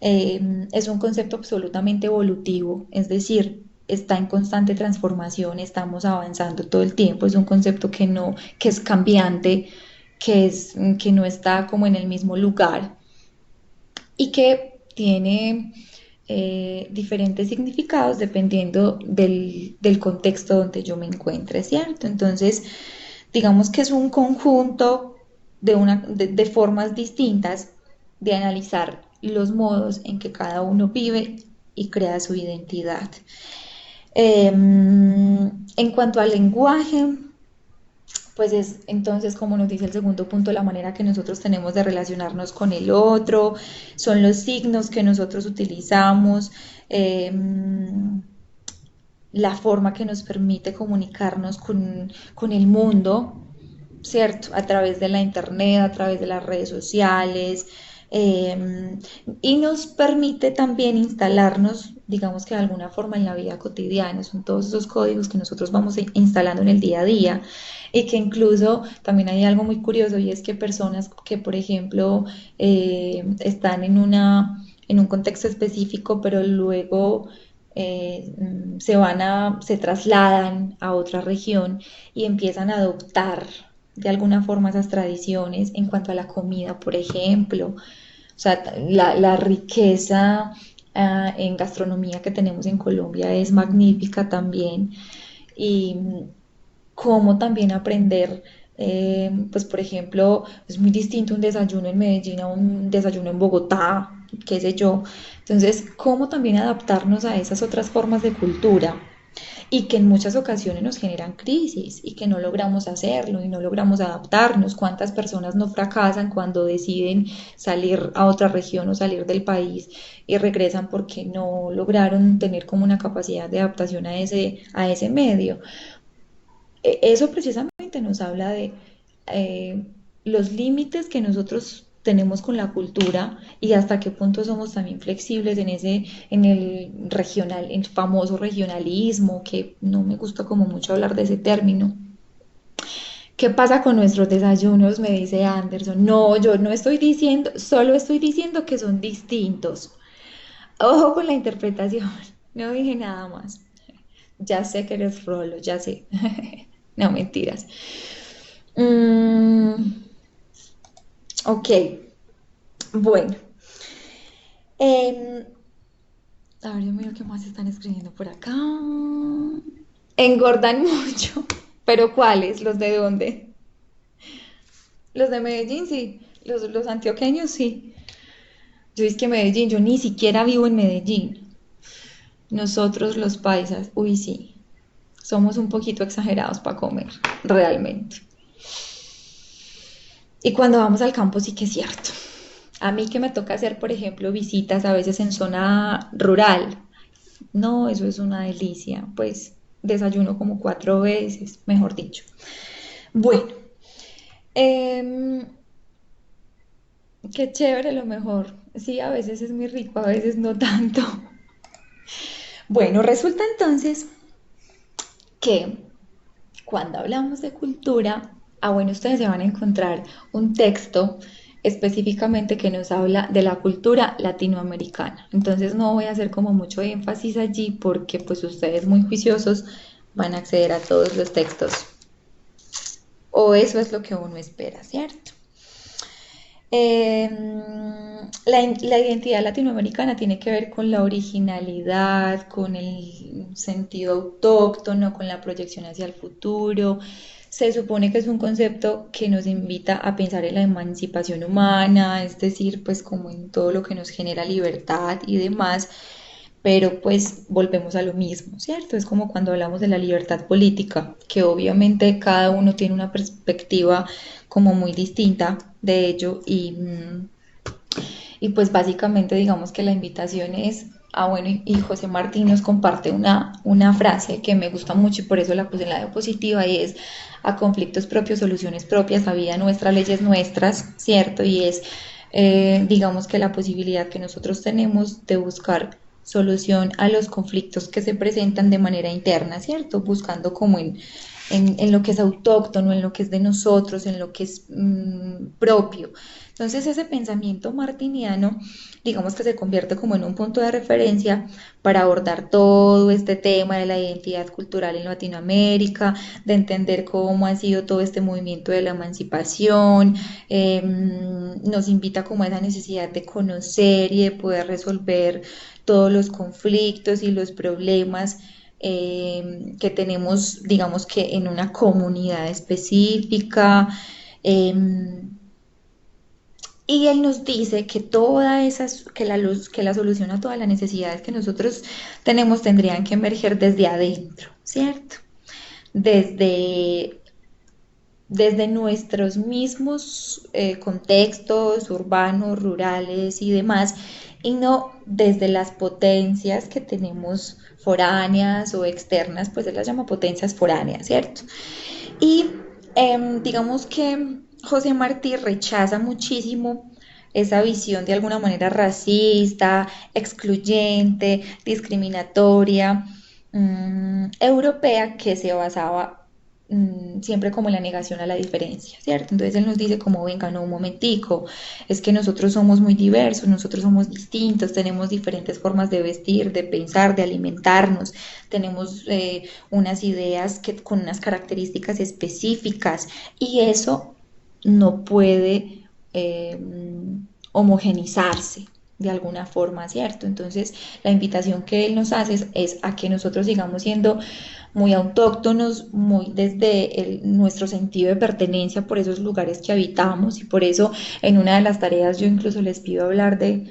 Es un concepto absolutamente evolutivo, es decir, está en constante transformación, estamos avanzando todo el tiempo, es un concepto que es cambiante, que no está como en el mismo lugar y que tiene diferentes significados dependiendo del contexto donde yo me encuentre, ¿cierto? Entonces, digamos que es un conjunto de formas distintas de analizar los modos en que cada uno vive y crea su identidad. En cuanto al lenguaje, pues es entonces, como nos dice el segundo punto, la manera que nosotros tenemos de relacionarnos con el otro, son los signos que nosotros utilizamos, eh, la forma que nos permite comunicarnos con el mundo, ¿cierto? A través de la internet, a través de las redes sociales, eh, y nos permite también instalarnos, digamos que de alguna forma en la vida cotidiana, son todos esos códigos que nosotros vamos instalando en el día a día y que incluso también hay algo muy curioso y es que personas que, por ejemplo, están en un contexto específico, pero luego se trasladan a otra región y empiezan a adoptar de alguna forma esas tradiciones en cuanto a la comida, por ejemplo. O sea, la riqueza en gastronomía que tenemos en Colombia es magnífica también. Y cómo también aprender, pues por ejemplo, es muy distinto un desayuno en Medellín a un desayuno en Bogotá, qué sé yo. Entonces, cómo también adaptarnos a esas otras formas de cultura y que en muchas ocasiones nos generan crisis y que no logramos hacerlo y no logramos adaptarnos. ¿Cuántas personas no fracasan cuando deciden salir a otra región o salir del país y regresan porque no lograron tener como una capacidad de adaptación a ese medio? Eso precisamente nos habla de eh, los límites que nosotros tenemos con la cultura y hasta qué punto somos también flexibles en el regional, el famoso regionalismo, que no me gusta como mucho hablar de ese término. ¿Qué pasa con nuestros desayunos? Me dice Anderson. No, yo no estoy diciendo, solo estoy diciendo que son distintos. Ojo con la interpretación, no dije nada más. Ya sé que eres Rolo, ya sé. No, mentiras. Mm, ok, bueno. Em, a ver, yo miro qué más están escribiendo por acá. Engordan mucho. ¿Pero cuáles? ¿Los de dónde? Los de Medellín, sí. Los antioqueños, sí. Yo es que Medellín, yo ni siquiera vivo en Medellín. Nosotros los paisas, uy, sí. Somos un poquito exagerados para comer, realmente. Y cuando vamos al campo sí que es cierto. A mí que me toca hacer, por ejemplo, visitas a veces en zona rural. No, eso es una delicia. Pues desayuno como 4 veces, mejor dicho. Bueno, em, qué chévere lo mejor. Sí, a veces es muy rico, a veces no tanto. Bueno, resulta entonces que cuando hablamos de cultura, bueno, ustedes se van a encontrar un texto específicamente que nos habla de la cultura latinoamericana. Entonces no voy a hacer como mucho énfasis allí porque pues ustedes muy juiciosos van a acceder a todos los textos. O eso es lo que uno espera, ¿cierto? La identidad latinoamericana tiene que ver con la originalidad, con el sentido autóctono, con la proyección hacia el futuro. Se supone que es un concepto que nos invita a pensar en la emancipación humana, es decir, pues como en todo lo que nos genera libertad y demás, pero pues volvemos a lo mismo, ¿cierto? Es como cuando hablamos de la libertad política, que obviamente cada uno tiene una perspectiva como muy distinta de ello y pues básicamente digamos que la invitación es, bueno, y José Martín nos comparte una frase que me gusta mucho y por eso la puse en la diapositiva y es a conflictos propios, soluciones propias, a vida nuestra, leyes nuestras, ¿cierto? Y es, digamos que la posibilidad que nosotros tenemos de buscar solución a los conflictos que se presentan de manera interna, ¿cierto? Buscando como en lo que es autóctono, en lo que es de nosotros, en lo que es propio. Entonces ese pensamiento martiniano, digamos que se convierte como en un punto de referencia para abordar todo este tema de la identidad cultural en Latinoamérica, de entender cómo ha sido todo este movimiento de la emancipación, nos invita como a esa necesidad de conocer y de poder resolver todos los conflictos y los problemas que tenemos, digamos que en una comunidad específica. Eh, y él nos dice que toda esas, que la solución a todas las necesidades que nosotros tenemos tendrían que emerger desde adentro, ¿cierto? Desde, desde nuestros mismos contextos urbanos, rurales y demás, y no desde las potencias que tenemos foráneas o externas, pues él las llama potencias foráneas, ¿cierto? Y digamos que José Martí rechaza muchísimo esa visión de alguna manera racista, excluyente, discriminatoria, europea, que se basaba siempre como en la negación a la diferencia, ¿cierto? Entonces él nos dice como, venga, no, un momentico, es que nosotros somos muy diversos, nosotros somos distintos, tenemos diferentes formas de vestir, de pensar, de alimentarnos, tenemos unas ideas que, con unas características específicas y eso no puede homogenizarse de alguna forma, ¿cierto? Entonces, la invitación que él nos hace es a que nosotros sigamos siendo muy autóctonos, muy desde nuestro sentido de pertenencia por esos lugares que habitamos y por eso en una de las tareas yo incluso les pido hablar de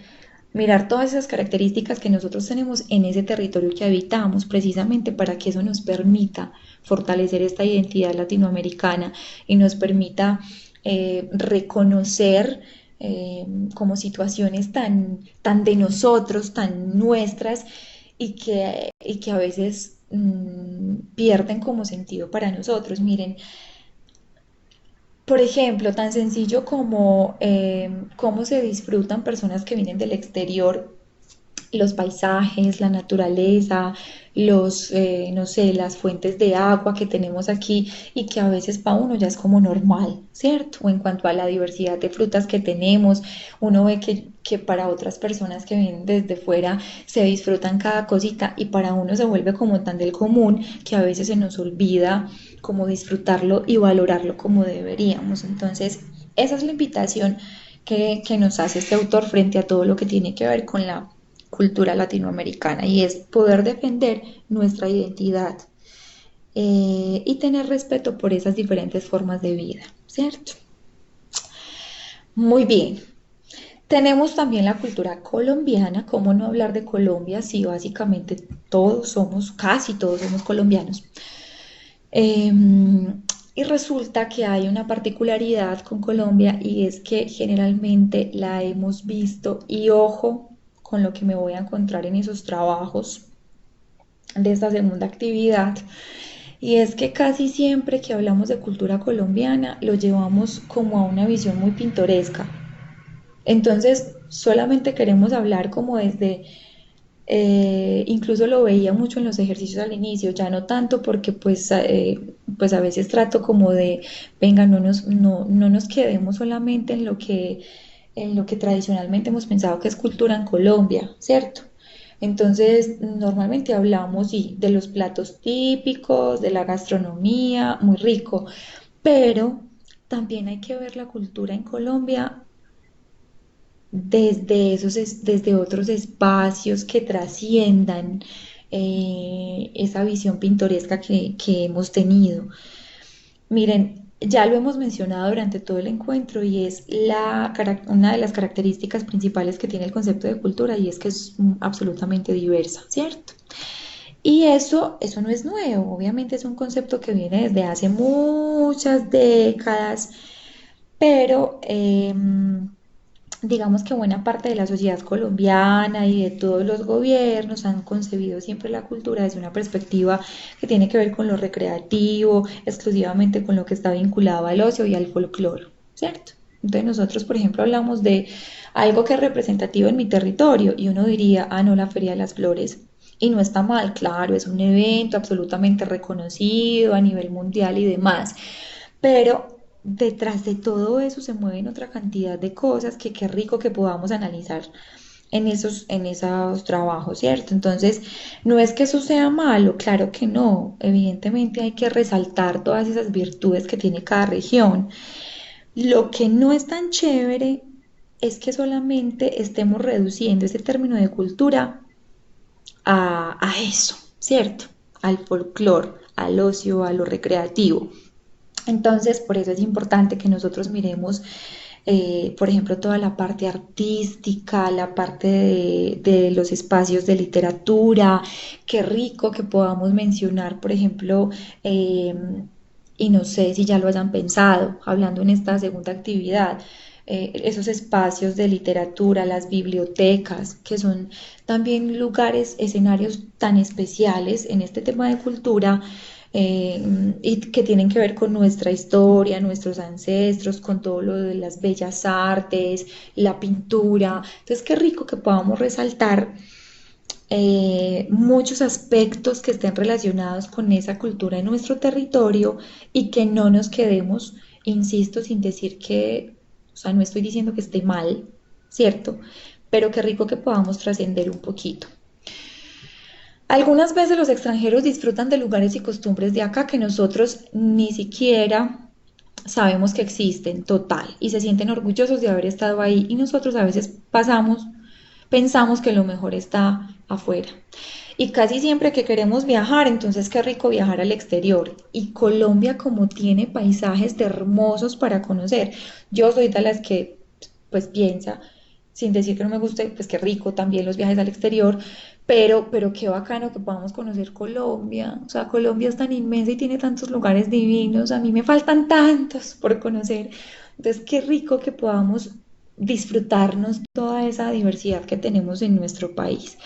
mirar todas esas características que nosotros tenemos en ese territorio que habitamos, precisamente para que eso nos permita fortalecer esta identidad latinoamericana y nos permita reconocer como situaciones tan de nosotros, tan nuestras y que a veces pierden como sentido para nosotros. Miren, por ejemplo, tan sencillo como cómo se disfrutan personas que vienen del exterior los paisajes, la naturaleza, no sé, las fuentes de agua que tenemos aquí y que a veces para uno ya es como normal, ¿cierto? O en cuanto a la diversidad de frutas que tenemos, uno ve que para otras personas que vienen desde fuera se disfrutan cada cosita y para uno se vuelve como tan del común que a veces se nos olvida como disfrutarlo y valorarlo como deberíamos. Entonces, esa es la invitación que nos hace este autor frente a todo lo que tiene que ver con la cultura latinoamericana y es poder defender nuestra identidad y tener respeto por esas diferentes formas de vida, ¿cierto? Muy bien. Tenemos también la cultura colombiana. ¿Cómo no hablar de Colombia si básicamente casi todos somos colombianos? Y resulta que hay una particularidad con Colombia y es que generalmente la hemos visto y ojo con lo que me voy a encontrar en esos trabajos de esta segunda actividad. Y es que casi siempre que hablamos de cultura colombiana lo llevamos como a una visión muy pintoresca. Entonces solamente queremos hablar como desde incluso lo veía mucho en los ejercicios al inicio, ya no tanto porque pues a veces trato como de, venga, no nos quedemos solamente en lo que tradicionalmente hemos pensado que es cultura en Colombia, ¿cierto? Entonces, normalmente hablamos sí, de los platos típicos, de la gastronomía, muy rico, pero también hay que ver la cultura en Colombia desde otros espacios que trasciendan esa visión pintoresca que hemos tenido. Miren, ya lo hemos mencionado durante todo el encuentro y es una de las características principales que tiene el concepto de cultura y es que es absolutamente diversa, ¿cierto? Y eso no es nuevo, obviamente es un concepto que viene desde hace muchas décadas, pero digamos que buena parte de la sociedad colombiana y de todos los gobiernos han concebido siempre la cultura desde una perspectiva que tiene que ver con lo recreativo, exclusivamente con lo que está vinculado al ocio y al folclore, ¿cierto? Entonces nosotros, por ejemplo, hablamos de algo que es representativo en mi territorio y uno diría, ah, no, la Feria de las Flores. Y no está mal, claro, es un evento absolutamente reconocido a nivel mundial y demás, pero detrás de todo eso se mueven otra cantidad de cosas que qué rico que podamos analizar en esos trabajos, ¿cierto? Entonces, no es que eso sea malo, claro que no, evidentemente hay que resaltar todas esas virtudes que tiene cada región. Lo que no es tan chévere es que solamente estemos reduciendo ese término de cultura a eso, ¿cierto? Al folclore, al ocio, a lo recreativo. Entonces, por eso es importante que nosotros miremos, por ejemplo, toda la parte artística, la parte de los espacios de literatura. Qué rico que podamos mencionar, por ejemplo, y no sé si ya lo hayan pensado, hablando en esta segunda actividad, esos espacios de literatura, las bibliotecas, que son también lugares, escenarios tan especiales en este tema de cultura y que tienen que ver con nuestra historia, nuestros ancestros, con todo lo de las bellas artes, la pintura. Entonces, qué rico que podamos resaltar muchos aspectos que estén relacionados con esa cultura en nuestro territorio y que no nos quedemos, insisto, sin decir que, o sea, no estoy diciendo que esté mal, ¿cierto? Pero qué rico que podamos trascender un poquito. Algunas veces los extranjeros disfrutan de lugares y costumbres de acá que nosotros ni siquiera sabemos que existen, total, y se sienten orgullosos de haber estado ahí y nosotros a veces pensamos que lo mejor está afuera. Y casi siempre que queremos viajar, entonces qué rico viajar al exterior. Y Colombia como tiene paisajes hermosos para conocer. Yo soy de las que pues piensa, sin decir que no me guste, pues qué rico también los viajes al exterior, pero qué bacano que podamos conocer Colombia. O sea, Colombia es tan inmensa y tiene tantos lugares divinos. A mí me faltan tantos por conocer. Entonces, qué rico que podamos disfrutarnos toda esa diversidad que tenemos en nuestro país.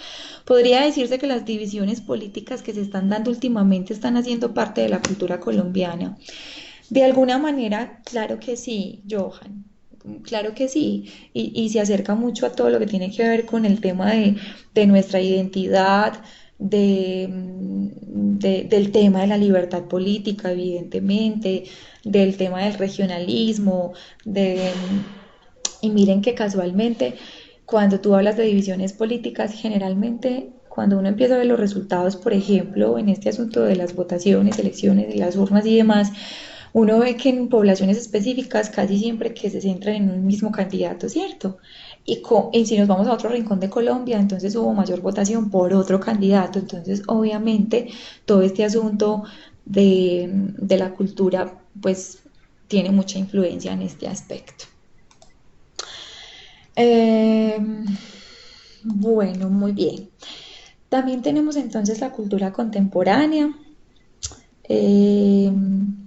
Podría decirse que las divisiones políticas que se están dando últimamente están haciendo parte de la cultura colombiana. De alguna manera, claro que sí, Johan. claro que sí, y se acerca mucho a todo lo que tiene que ver con el tema de nuestra identidad, del tema de la libertad política, evidentemente, del tema del regionalismo, de, y miren que casualmente, cuando tú hablas de divisiones políticas, generalmente cuando uno empieza a ver los resultados, por ejemplo, en este asunto de las votaciones, elecciones, de las urnas y demás, uno ve que en poblaciones específicas casi siempre que se centran en un mismo candidato, ¿cierto? Y si nos vamos a otro rincón de Colombia, entonces hubo mayor votación por otro candidato. Entonces, obviamente, todo este asunto de la cultura, pues, tiene mucha influencia en este aspecto. Eh, bueno, muy bien. También tenemos entonces la cultura contemporánea. Eh,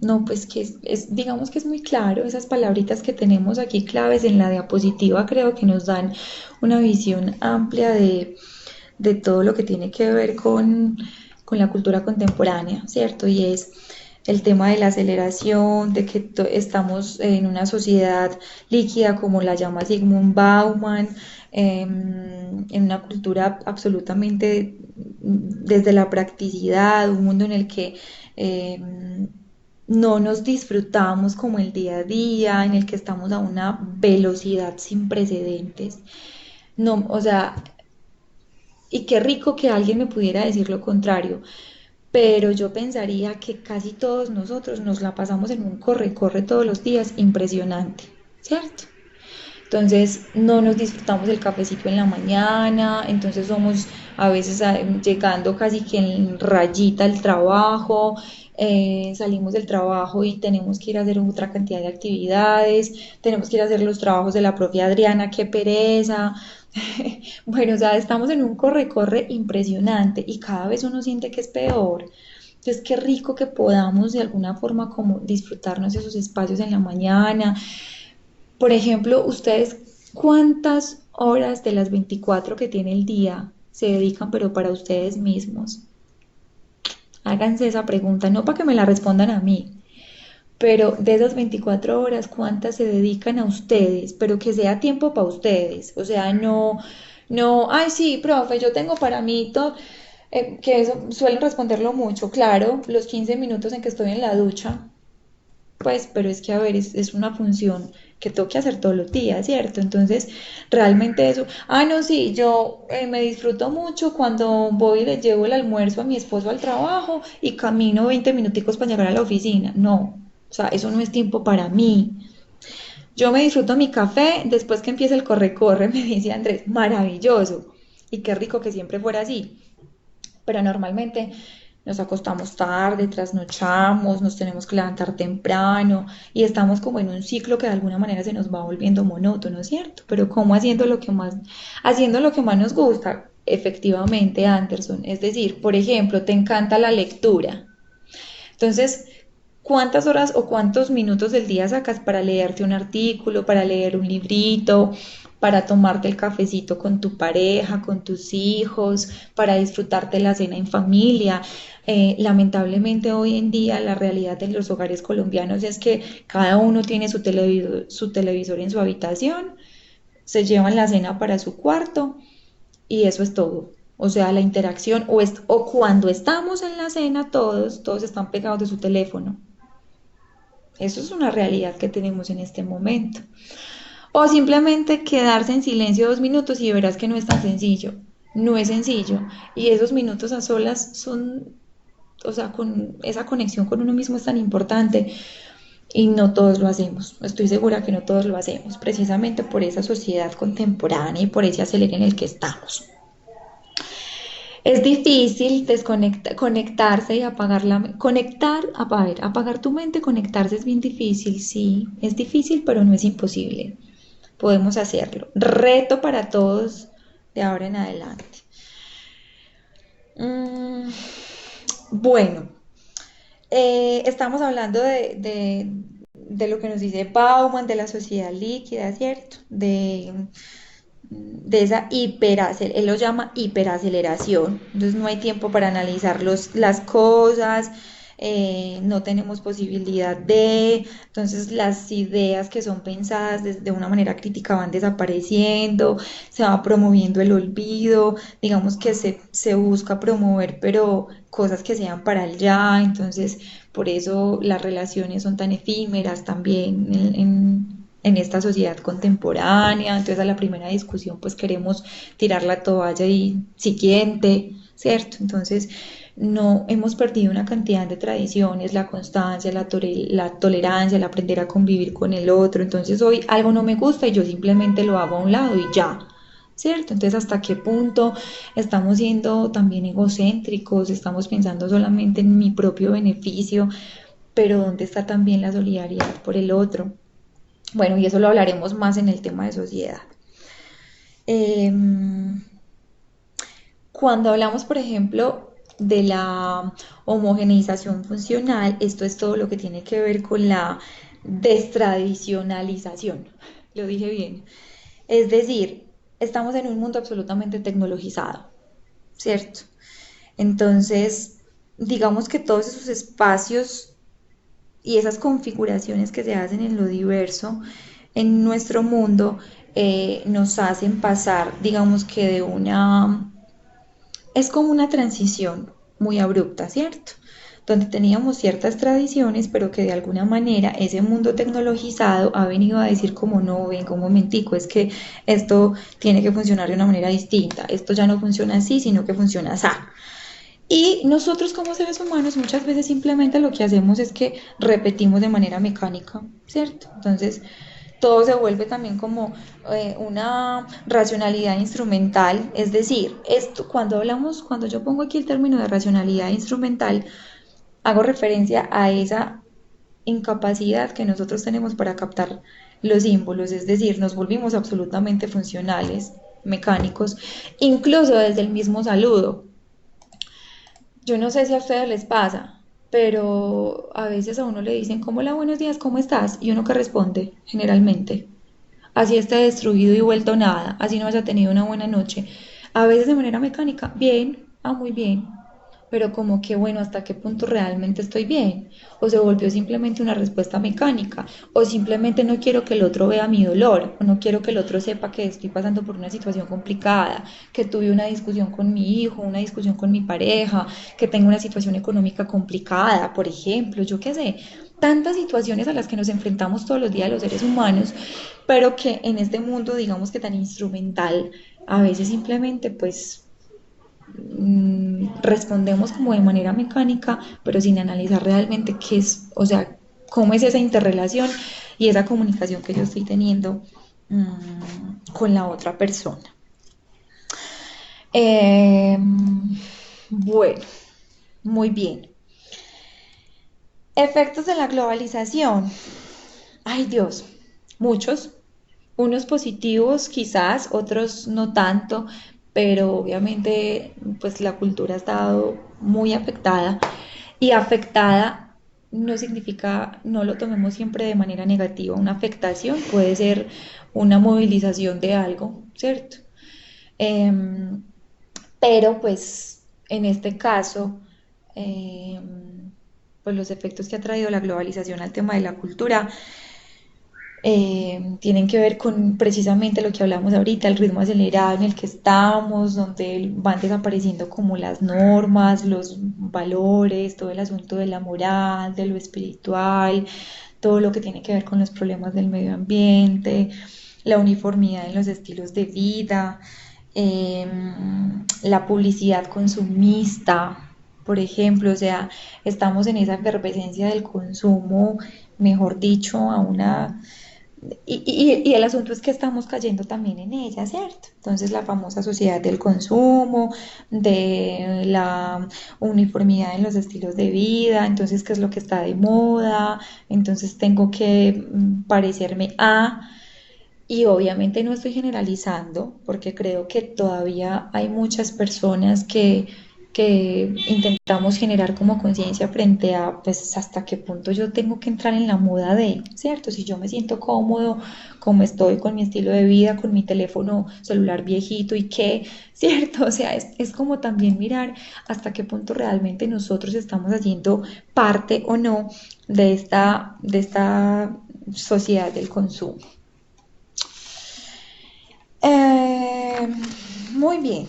no, pues que digamos que es muy claro, esas palabritas que tenemos aquí claves en la diapositiva creo que nos dan una visión amplia de todo lo que tiene que ver con la cultura contemporánea, ¿cierto? Y es el tema de la aceleración, de que estamos en una sociedad líquida como la llama Sigmund Bauman, en una cultura absolutamente desde la practicidad, un mundo en el que no nos disfrutamos como el día a día, en el que estamos a una velocidad sin precedentes. No, o sea, y qué rico que alguien me pudiera decir lo contrario, pero yo pensaría que casi todos nosotros nos la pasamos en un corre-corre todos los días impresionante, ¿cierto? Entonces no nos disfrutamos el cafecito en la mañana, entonces somos a veces llegando casi que en rayita al trabajo, salimos del trabajo y tenemos que ir a hacer otra cantidad de actividades, tenemos que ir a hacer los trabajos de la propia Adriana, qué pereza. Bueno, o sea, estamos en un corre-corre impresionante y cada vez uno siente que es peor. Entonces, qué rico que podamos de alguna forma como disfrutarnos esos espacios en la mañana. Por ejemplo, ustedes, ¿cuántas horas de las 24 que tiene el día se dedican pero para ustedes mismos? Háganse esa pregunta, no para que me la respondan a mí, pero de esas 24 horas, ¿cuántas se dedican a ustedes? Pero que sea tiempo para ustedes. O sea, no, no, ay, sí, profe, yo tengo para mí todo, que eso suelen responderlo mucho, claro, los 15 minutos en que estoy en la ducha, pues, pero es que, a ver, es una función que tengo que hacer todos los días, ¿cierto? Entonces, realmente eso, no, sí, yo me disfruto mucho cuando voy y le llevo el almuerzo a mi esposo al trabajo y camino 20 minuticos para llegar a la oficina. No, o sea, eso no es tiempo para mí. Yo me disfruto mi café después que empieza el corre-corre, me dice Andrés, maravilloso. Y qué rico que siempre fuera así, pero normalmente nos acostamos tarde, trasnochamos, nos tenemos que levantar temprano y estamos como en un ciclo que de alguna manera se nos va volviendo monótono, ¿cierto? Pero como haciendo lo que más nos gusta, efectivamente, Anderson. Es decir, por ejemplo, te encanta la lectura. Entonces, ¿cuántas horas o cuántos minutos del día sacas para leerte un artículo, para leer un librito, para tomarte el cafecito con tu pareja, con tus hijos, para disfrutarte la cena en familia? Lamentablemente hoy en día la realidad de los hogares colombianos es que cada uno tiene su televisor en su habitación, se llevan la cena para su cuarto y eso es todo. O sea, la interacción o cuando estamos en la cena todos están pegados de su teléfono. Eso es una realidad que tenemos en este momento. O simplemente quedarse en silencio 2 minutos y verás que no es tan sencillo. No es sencillo. Y esos minutos a solas son, o sea, con esa conexión con uno mismo es tan importante y no todos lo hacemos. Estoy segura que no todos lo hacemos, precisamente por esa sociedad contemporánea y por ese acelere en el que estamos. Es difícil conectarse y apagar tu mente, conectarse es bien difícil, sí, es difícil, pero no es imposible. Podemos hacerlo. Reto para todos de ahora en adelante. Mm, bueno, estamos hablando de lo que nos dice Bauman, de la sociedad líquida, ¿cierto? De esa él lo llama hiperaceleración, entonces no hay tiempo para analizar las cosas, no tenemos posibilidad de, entonces las ideas que son pensadas de una manera crítica van desapareciendo, se va promoviendo el olvido, digamos que se busca promover, pero cosas que sean para el ya, entonces por eso las relaciones son tan efímeras también en esta sociedad contemporánea, entonces a la primera discusión pues queremos tirar la toalla y siguiente, ¿cierto? Entonces no hemos perdido una cantidad de tradiciones, la constancia, la tolerancia, el aprender a convivir con el otro, entonces hoy algo no me gusta y yo simplemente lo hago a un lado y ya. ¿Cierto? Entonces, ¿hasta qué punto estamos siendo también egocéntricos? Estamos pensando solamente en mi propio beneficio, pero ¿dónde está también la solidaridad por el otro? Bueno, y eso lo hablaremos más en el tema de sociedad. Eh, Cuando hablamos, por ejemplo, de la homogeneización funcional, esto es todo lo que tiene que ver con la destradicionalización. Lo dije bien. Es decir, estamos en un mundo absolutamente tecnologizado, ¿cierto? Entonces, digamos que todos esos espacios y esas configuraciones que se hacen en lo diverso en nuestro mundo nos hacen pasar, digamos que de una es como una transición muy abrupta, ¿cierto? Donde teníamos ciertas tradiciones, pero que de alguna manera ese mundo tecnologizado ha venido a decir como no, venga un momentico, es que esto tiene que funcionar de una manera distinta, esto ya no funciona así, sino que funciona así. Y nosotros como seres humanos muchas veces simplemente lo que hacemos es que repetimos de manera mecánica, ¿cierto? Entonces todo se vuelve también como una racionalidad instrumental, es decir, esto cuando hablamos, cuando yo pongo aquí el término de racionalidad instrumental, hago referencia a esa incapacidad que nosotros tenemos para captar los símbolos, es decir, nos volvimos absolutamente funcionales, mecánicos, incluso desde el mismo saludo. Yo no sé si a ustedes les pasa, pero a veces a uno le dicen, como hola, buenos días, ¿cómo estás? Y uno que responde, generalmente, así esté destruido y vuelto nada, así no haya tenido una buena noche. A veces de manera mecánica, bien, muy bien, pero como que bueno, hasta qué punto realmente estoy bien, o se volvió simplemente una respuesta mecánica, o simplemente no quiero que el otro vea mi dolor, o no quiero que el otro sepa que estoy pasando por una situación complicada, que tuve una discusión con mi hijo, una discusión con mi pareja, que tengo una situación económica complicada, por ejemplo, yo qué sé, tantas situaciones a las que nos enfrentamos todos los días los seres humanos, pero que en este mundo, digamos que tan instrumental, a veces simplemente pues respondemos como de manera mecánica, pero sin analizar realmente qué es, o sea, cómo es esa interrelación y esa comunicación que yo estoy teniendo con la otra persona. Eh, bueno, muy bien. Efectos de la globalización. Ay Dios, muchos. Unos positivos quizás, otros no tanto, pero obviamente pues la cultura ha estado muy afectada y afectada no significa, no lo tomemos siempre de manera negativa, una afectación puede ser una movilización de algo, ¿cierto? Em, pero pues en este caso, pues los efectos que ha traído la globalización al tema de la cultura tienen que ver con precisamente lo que hablamos ahorita, el ritmo acelerado en el que estamos, donde van desapareciendo como las normas, los valores, todo el asunto de la moral, de lo espiritual, todo lo que tiene que ver con los problemas del medio ambiente, la uniformidad en los estilos de vida, eh, la publicidad consumista, por ejemplo, o sea, estamos en esa efervescencia del consumo, mejor dicho, a una y el asunto es que estamos cayendo también en ella, ¿cierto? Entonces la famosa sociedad del consumo, de la uniformidad en los estilos de vida, entonces qué es lo que está de moda, entonces tengo que parecerme a, y obviamente no estoy generalizando, porque creo que todavía hay muchas personas que que intentamos generar como conciencia frente a, pues, hasta qué punto yo tengo que entrar en la moda de, ¿cierto? Si yo me siento cómodo, como estoy con mi estilo de vida, con mi teléfono celular viejito y qué, ¿cierto? O sea, es como también mirar hasta qué punto realmente nosotros estamos haciendo parte o no de esta sociedad del consumo. Eh, Muy bien.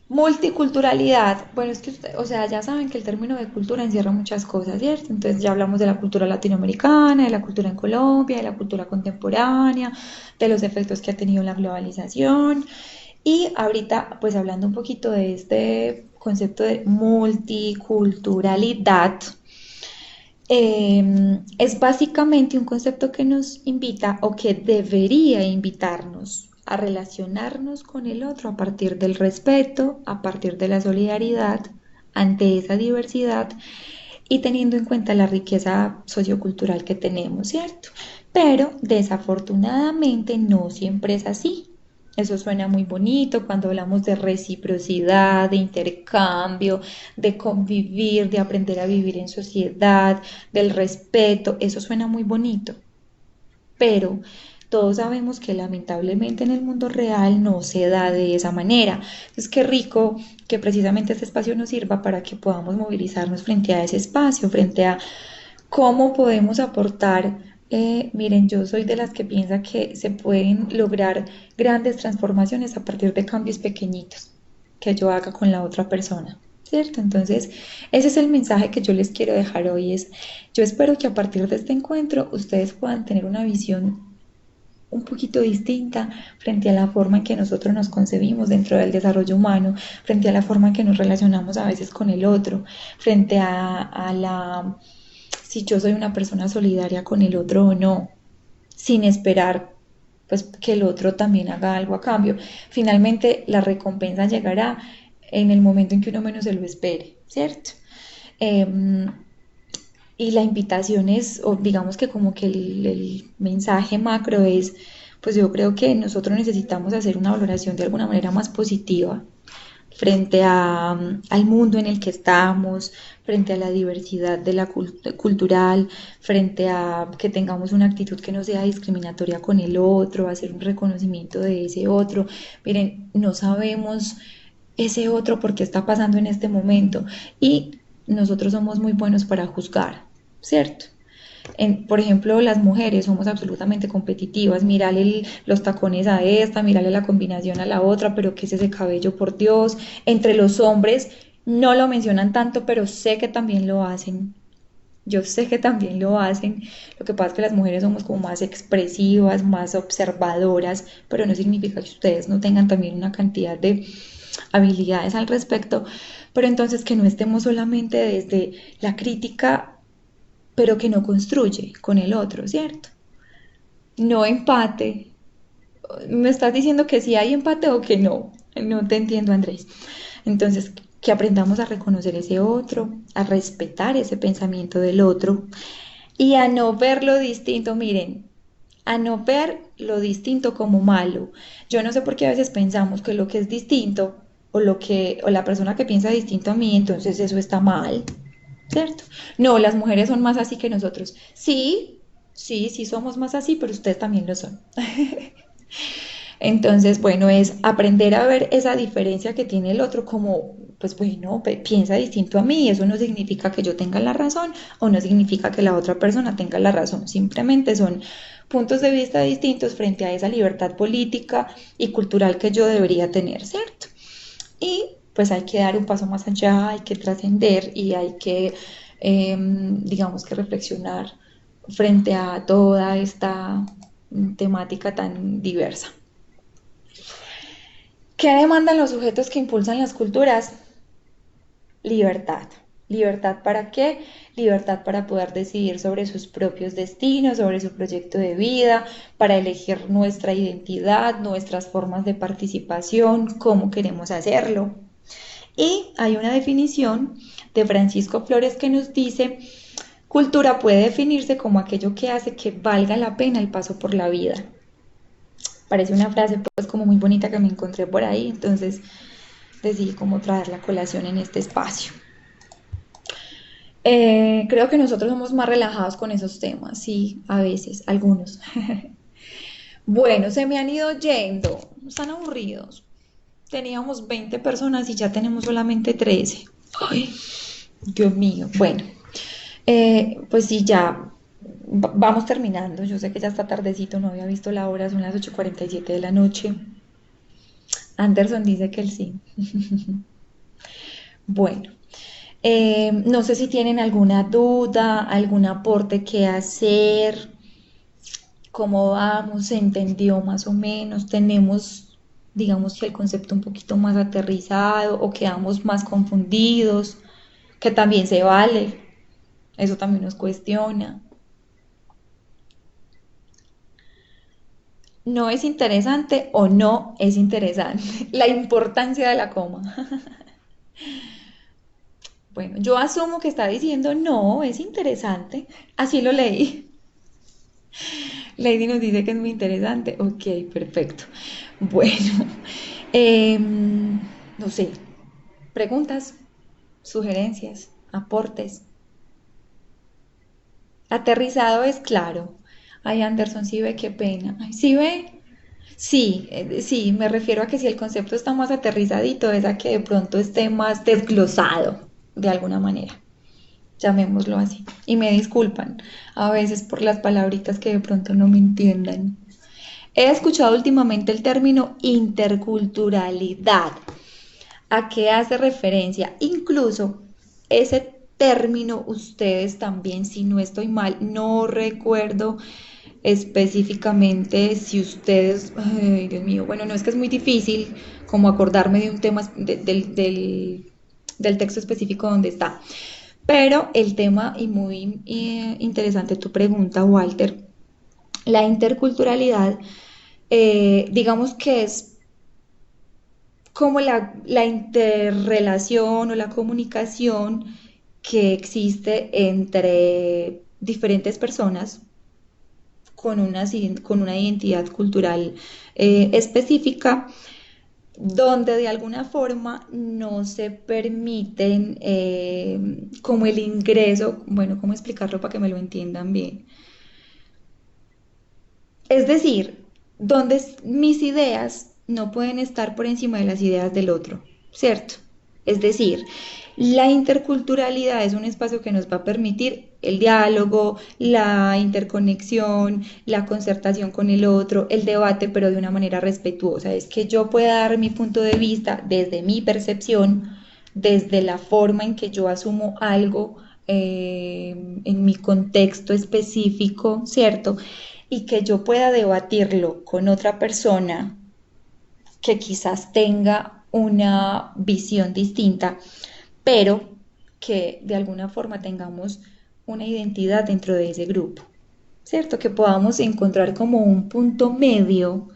Multiculturalidad. Bueno, es que o sea, ya saben que el término de cultura encierra muchas cosas, ¿cierto? Entonces ya hablamos de la cultura latinoamericana, de la cultura en Colombia, de la cultura contemporánea, de los efectos que ha tenido la globalización. Y ahorita, pues hablando un poquito de este concepto de multiculturalidad, es básicamente un concepto que nos invita o que debería invitarnos a relacionarnos con el otro a partir del respeto, a partir de la solidaridad ante esa diversidad y teniendo en cuenta la riqueza sociocultural que tenemos, ¿cierto? Pero desafortunadamente no siempre es así. Eso suena muy bonito cuando hablamos de reciprocidad, de intercambio, de convivir, de aprender a vivir en sociedad, del respeto. Eso suena muy bonito. Pero todos sabemos que lamentablemente en el mundo real no se da de esa manera. Entonces, qué rico que precisamente este espacio nos sirva para que podamos movilizarnos frente a ese espacio, frente a cómo podemos aportar. Miren, yo soy de las que piensa que se pueden lograr grandes transformaciones a partir de cambios pequeñitos que yo haga con la otra persona, ¿cierto? Entonces, ese es el mensaje que yo les quiero dejar hoy. Yo espero que a partir de este encuentro ustedes puedan tener una visión un poquito distinta frente a la forma en que nosotros nos concebimos dentro del desarrollo humano, frente a la forma en que nos relacionamos a veces con el otro, frente a la si yo soy una persona solidaria con el otro o no, sin esperar pues que el otro también haga algo a cambio. Finalmente la recompensa llegará en el momento en que uno menos se lo espere, ¿cierto? Eh, y la invitación es, o digamos que como que el mensaje macro es, pues yo creo que nosotros necesitamos hacer una valoración de alguna manera más positiva frente al mundo en el que estamos, frente a la diversidad de la cultural, frente a que tengamos una actitud que no sea discriminatoria con el otro, hacer un reconocimiento de ese otro. Miren, no sabemos ese otro por qué está pasando en este momento y nosotros somos muy buenos para juzgar, ¿cierto? Por ejemplo, las mujeres somos absolutamente competitivas, mírale los tacones a esta, mírale la combinación a la otra, pero ¿qué es ese cabello, por Dios? Entre los hombres no lo mencionan tanto, pero sé que también lo hacen. Yo sé que también lo hacen. Lo que pasa es que las mujeres somos como más expresivas, más observadoras, pero no significa que ustedes no tengan también una cantidad de habilidades al respecto. Pero entonces que no estemos solamente desde la crítica pero que no construye con el otro, ¿cierto? No empate. ¿Me estás diciendo que sí hay empate o que no? No te entiendo, Andrés. Entonces, que aprendamos a reconocer ese otro, a respetar ese pensamiento del otro y a no ver lo distinto. Miren, a no ver lo distinto como malo. Yo no sé por qué a veces pensamos que lo que es distinto o la persona que piensa distinto a mí, entonces eso está mal. ¿Cierto? No, las mujeres son más así que nosotros. Sí, sí, sí somos más así, pero ustedes también lo son. Entonces, bueno, es aprender a ver esa diferencia que tiene el otro como, pues bueno, piensa distinto a mí, eso no significa que yo tenga la razón o no significa que la otra persona tenga la razón, simplemente son puntos de vista distintos frente a esa libertad política y cultural que yo debería tener, ¿cierto? Y pues hay que dar un paso más allá, hay que trascender y hay que, digamos que reflexionar frente a toda esta temática tan diversa. ¿Qué demandan los sujetos que impulsan las culturas? Libertad. ¿Libertad para qué? Libertad para poder decidir sobre sus propios destinos, sobre su proyecto de vida, para elegir nuestra identidad, nuestras formas de participación, cómo queremos hacerlo. Y hay una definición de Francisco Flores que nos dice, cultura puede definirse como aquello que hace que valga la pena el paso por la vida. Parece una frase pues como muy bonita que me encontré por ahí, entonces decidí como traer la colación en este espacio. Creo que nosotros somos más relajados con esos temas, sí, a veces, algunos. Bueno, se me han ido yendo, están aburridos. Teníamos 20 personas y ya tenemos solamente 13. Ay, Dios mío. Bueno, pues sí, ya vamos terminando. Yo sé que ya está tardecito, no había visto la hora, son las 8:47 de la noche. Anderson dice que él sí. Bueno, no sé si tienen alguna duda, algún aporte que hacer, cómo vamos, se entendió más o menos, tenemos, digamos que el concepto un poquito más aterrizado o quedamos más confundidos, que también se vale, eso también nos cuestiona. ¿No es interesante o no es interesante? La importancia de la coma. Bueno, yo asumo que está diciendo no, es interesante. Así lo leí. Lady nos dice que es muy interesante. Ok, perfecto. Bueno, no sé, preguntas, sugerencias, aportes. Aterrizado es claro. Ay, Anderson, sí ve, qué pena. Ay, sí ve. Sí, sí, me refiero a que si el concepto está más aterrizadito, es a que de pronto esté más desglosado, de alguna manera, llamémoslo así. Y me disculpan a veces por las palabritas que de pronto no me entiendan. He escuchado últimamente el término interculturalidad. ¿A qué hace referencia? Incluso ese término ustedes también, si no estoy mal, no recuerdo específicamente si ustedes, ay Dios mío, bueno, no es que es muy difícil como acordarme de un tema del texto específico donde está, pero el tema y muy interesante tu pregunta, Walter, la interculturalidad, digamos que es como la interrelación o la comunicación que existe entre diferentes personas con una identidad cultural específica, donde de alguna forma no se permiten como el ingreso, bueno, ¿cómo explicarlo para que me lo entiendan bien? Es decir, donde mis ideas no pueden estar por encima de las ideas del otro, ¿cierto? Es decir, la interculturalidad es un espacio que nos va a permitir el diálogo, la interconexión, la concertación con el otro, el debate, pero de una manera respetuosa. Es que yo pueda dar mi punto de vista desde mi percepción, desde la forma en que yo asumo algo en mi contexto específico, ¿cierto? Y que yo pueda debatirlo con otra persona que quizás tenga una visión distinta, pero que de alguna forma tengamos una identidad dentro de ese grupo, ¿cierto? Que podamos encontrar como un punto medio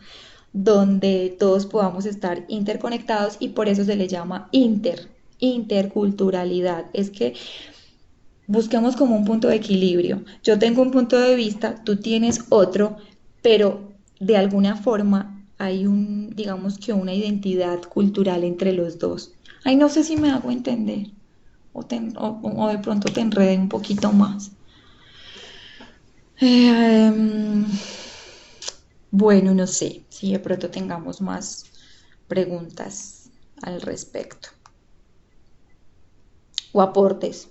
donde todos podamos estar interconectados y por eso se le llama interculturalidad. Es que busquemos como un punto de equilibrio. Yo tengo un punto de vista, tú tienes otro, pero de alguna forma hay digamos que una identidad cultural entre los dos. Ay, no sé si me hago entender o de pronto te enredé un poquito más. Em, bueno, no sé si de pronto tengamos más preguntas al respecto o aportes.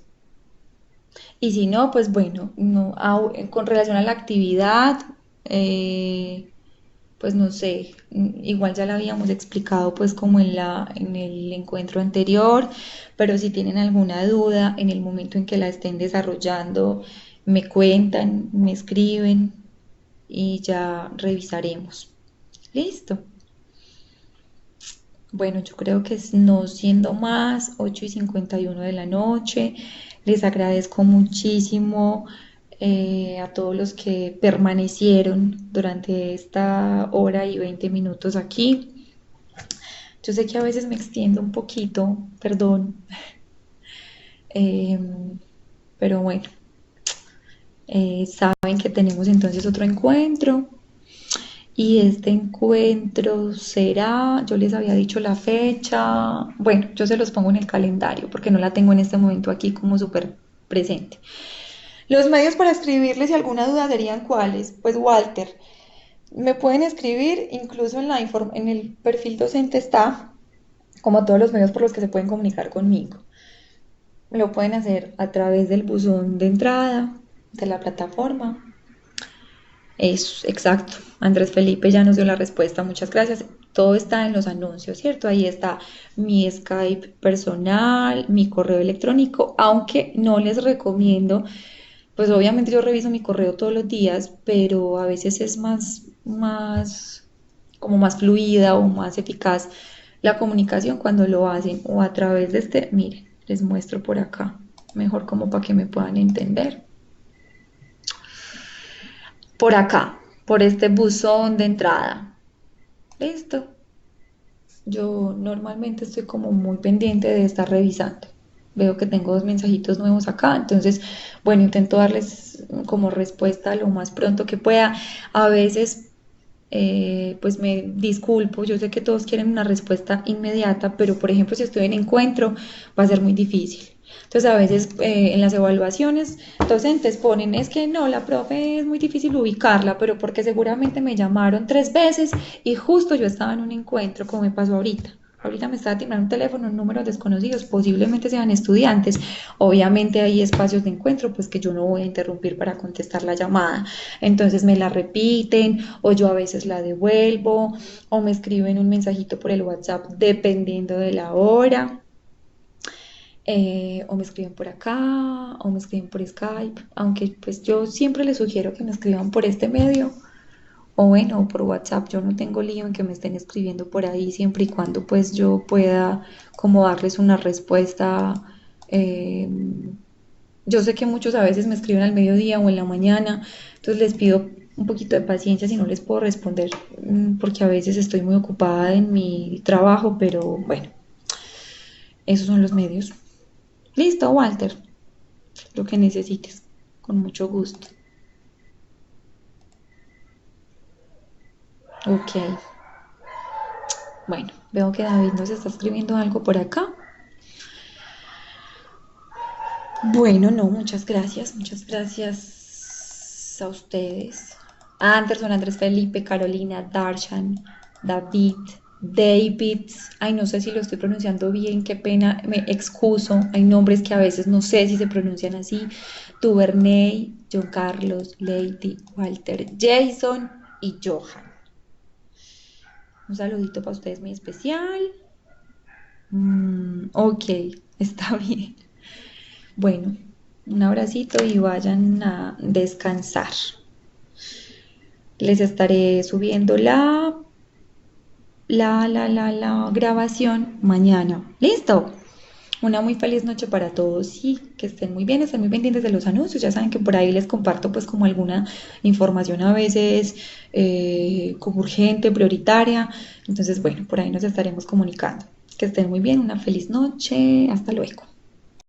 Y si no, pues bueno, no, con relación a la actividad, pues no sé, igual ya la habíamos explicado pues como en el encuentro anterior, pero si tienen alguna duda en el momento en que la estén desarrollando, me cuentan, me escriben y ya revisaremos. Listo. Bueno, yo creo que no siendo más, 8:51 de la noche, les agradezco muchísimo a todos los que permanecieron durante esta hora y 20 minutos aquí. Yo sé que a veces me extiendo un poquito, perdón, em, pero bueno, saben que tenemos entonces otro encuentro Y este encuentro será, yo les había dicho la fecha, bueno, yo se los pongo en el calendario porque no la tengo en este momento aquí como súper presente. Los medios para escribirles si alguna duda serían cuáles. Pues Walter, me pueden escribir incluso en el perfil docente está como todos los medios por los que se pueden comunicar conmigo. Lo pueden hacer a través del buzón de entrada de la plataforma. Es exacto. Andrés Felipe ya nos dio la respuesta. Muchas gracias. Todo está en los anuncios, ¿cierto? Ahí está mi Skype personal, mi correo electrónico, aunque no les recomiendo, pues obviamente yo reviso mi correo todos los días, pero a veces es como más fluida o más eficaz la comunicación cuando lo hacen o a través de este, miren, les muestro por acá, mejor como para que me puedan entender. Por acá, por este buzón de entrada. Listo. Yo normalmente estoy como muy pendiente de estar revisando. Veo que tengo dos mensajitos nuevos acá, entonces, bueno, intento darles como respuesta lo más pronto que pueda. A veces, pues me disculpo, yo sé que todos quieren una respuesta inmediata, pero por ejemplo, si estoy en encuentro, va a ser muy difícil. Entonces, a veces en las evaluaciones docentes ponen, es que no, la profe es muy difícil ubicarla, pero porque seguramente me llamaron 3 veces y justo yo estaba en un encuentro, como me pasó ahorita. Ahorita me estaba timbrando un teléfono, un número desconocidos, posiblemente sean estudiantes. Obviamente hay espacios de encuentro, pues que yo no voy a interrumpir para contestar la llamada. Entonces me la repiten o yo a veces la devuelvo o me escriben un mensajito por el WhatsApp dependiendo de la hora. O me escriben por acá, o me escriben por Skype, aunque pues yo siempre les sugiero que me escriban por este medio, o bueno, por WhatsApp. Yo no tengo lío en que me estén escribiendo por ahí, siempre y cuando pues yo pueda como darles una respuesta. eh, yo sé que muchos a veces me escriben al mediodía o en la mañana, entonces les pido un poquito de paciencia si no les puedo responder, porque a veces estoy muy ocupada en mi trabajo, pero bueno, esos son los medios. Listo, Walter, lo que necesites, con mucho gusto. Ok, bueno, veo que David nos está escribiendo algo por acá. Bueno, no, muchas gracias a ustedes. Anderson, Andrés Felipe, Carolina, Darshan, David, David. Ay, no sé si lo estoy pronunciando bien, qué pena, me excuso. Hay nombres que a veces no sé si se pronuncian así. Duvernay, John Carlos, Lady, Walter, Jason y Johan. Un saludito para ustedes muy especial. Ok, está bien. Bueno, un abracito y vayan a descansar. Les estaré subiendo la grabación mañana. ¿Listo? Una muy feliz noche para todos y que estén muy bien, estén muy pendientes de los anuncios. Ya saben que por ahí les comparto pues como alguna información a veces como urgente, prioritaria. Entonces, bueno, por ahí nos estaremos comunicando. Que estén muy bien, una feliz noche. Hasta luego.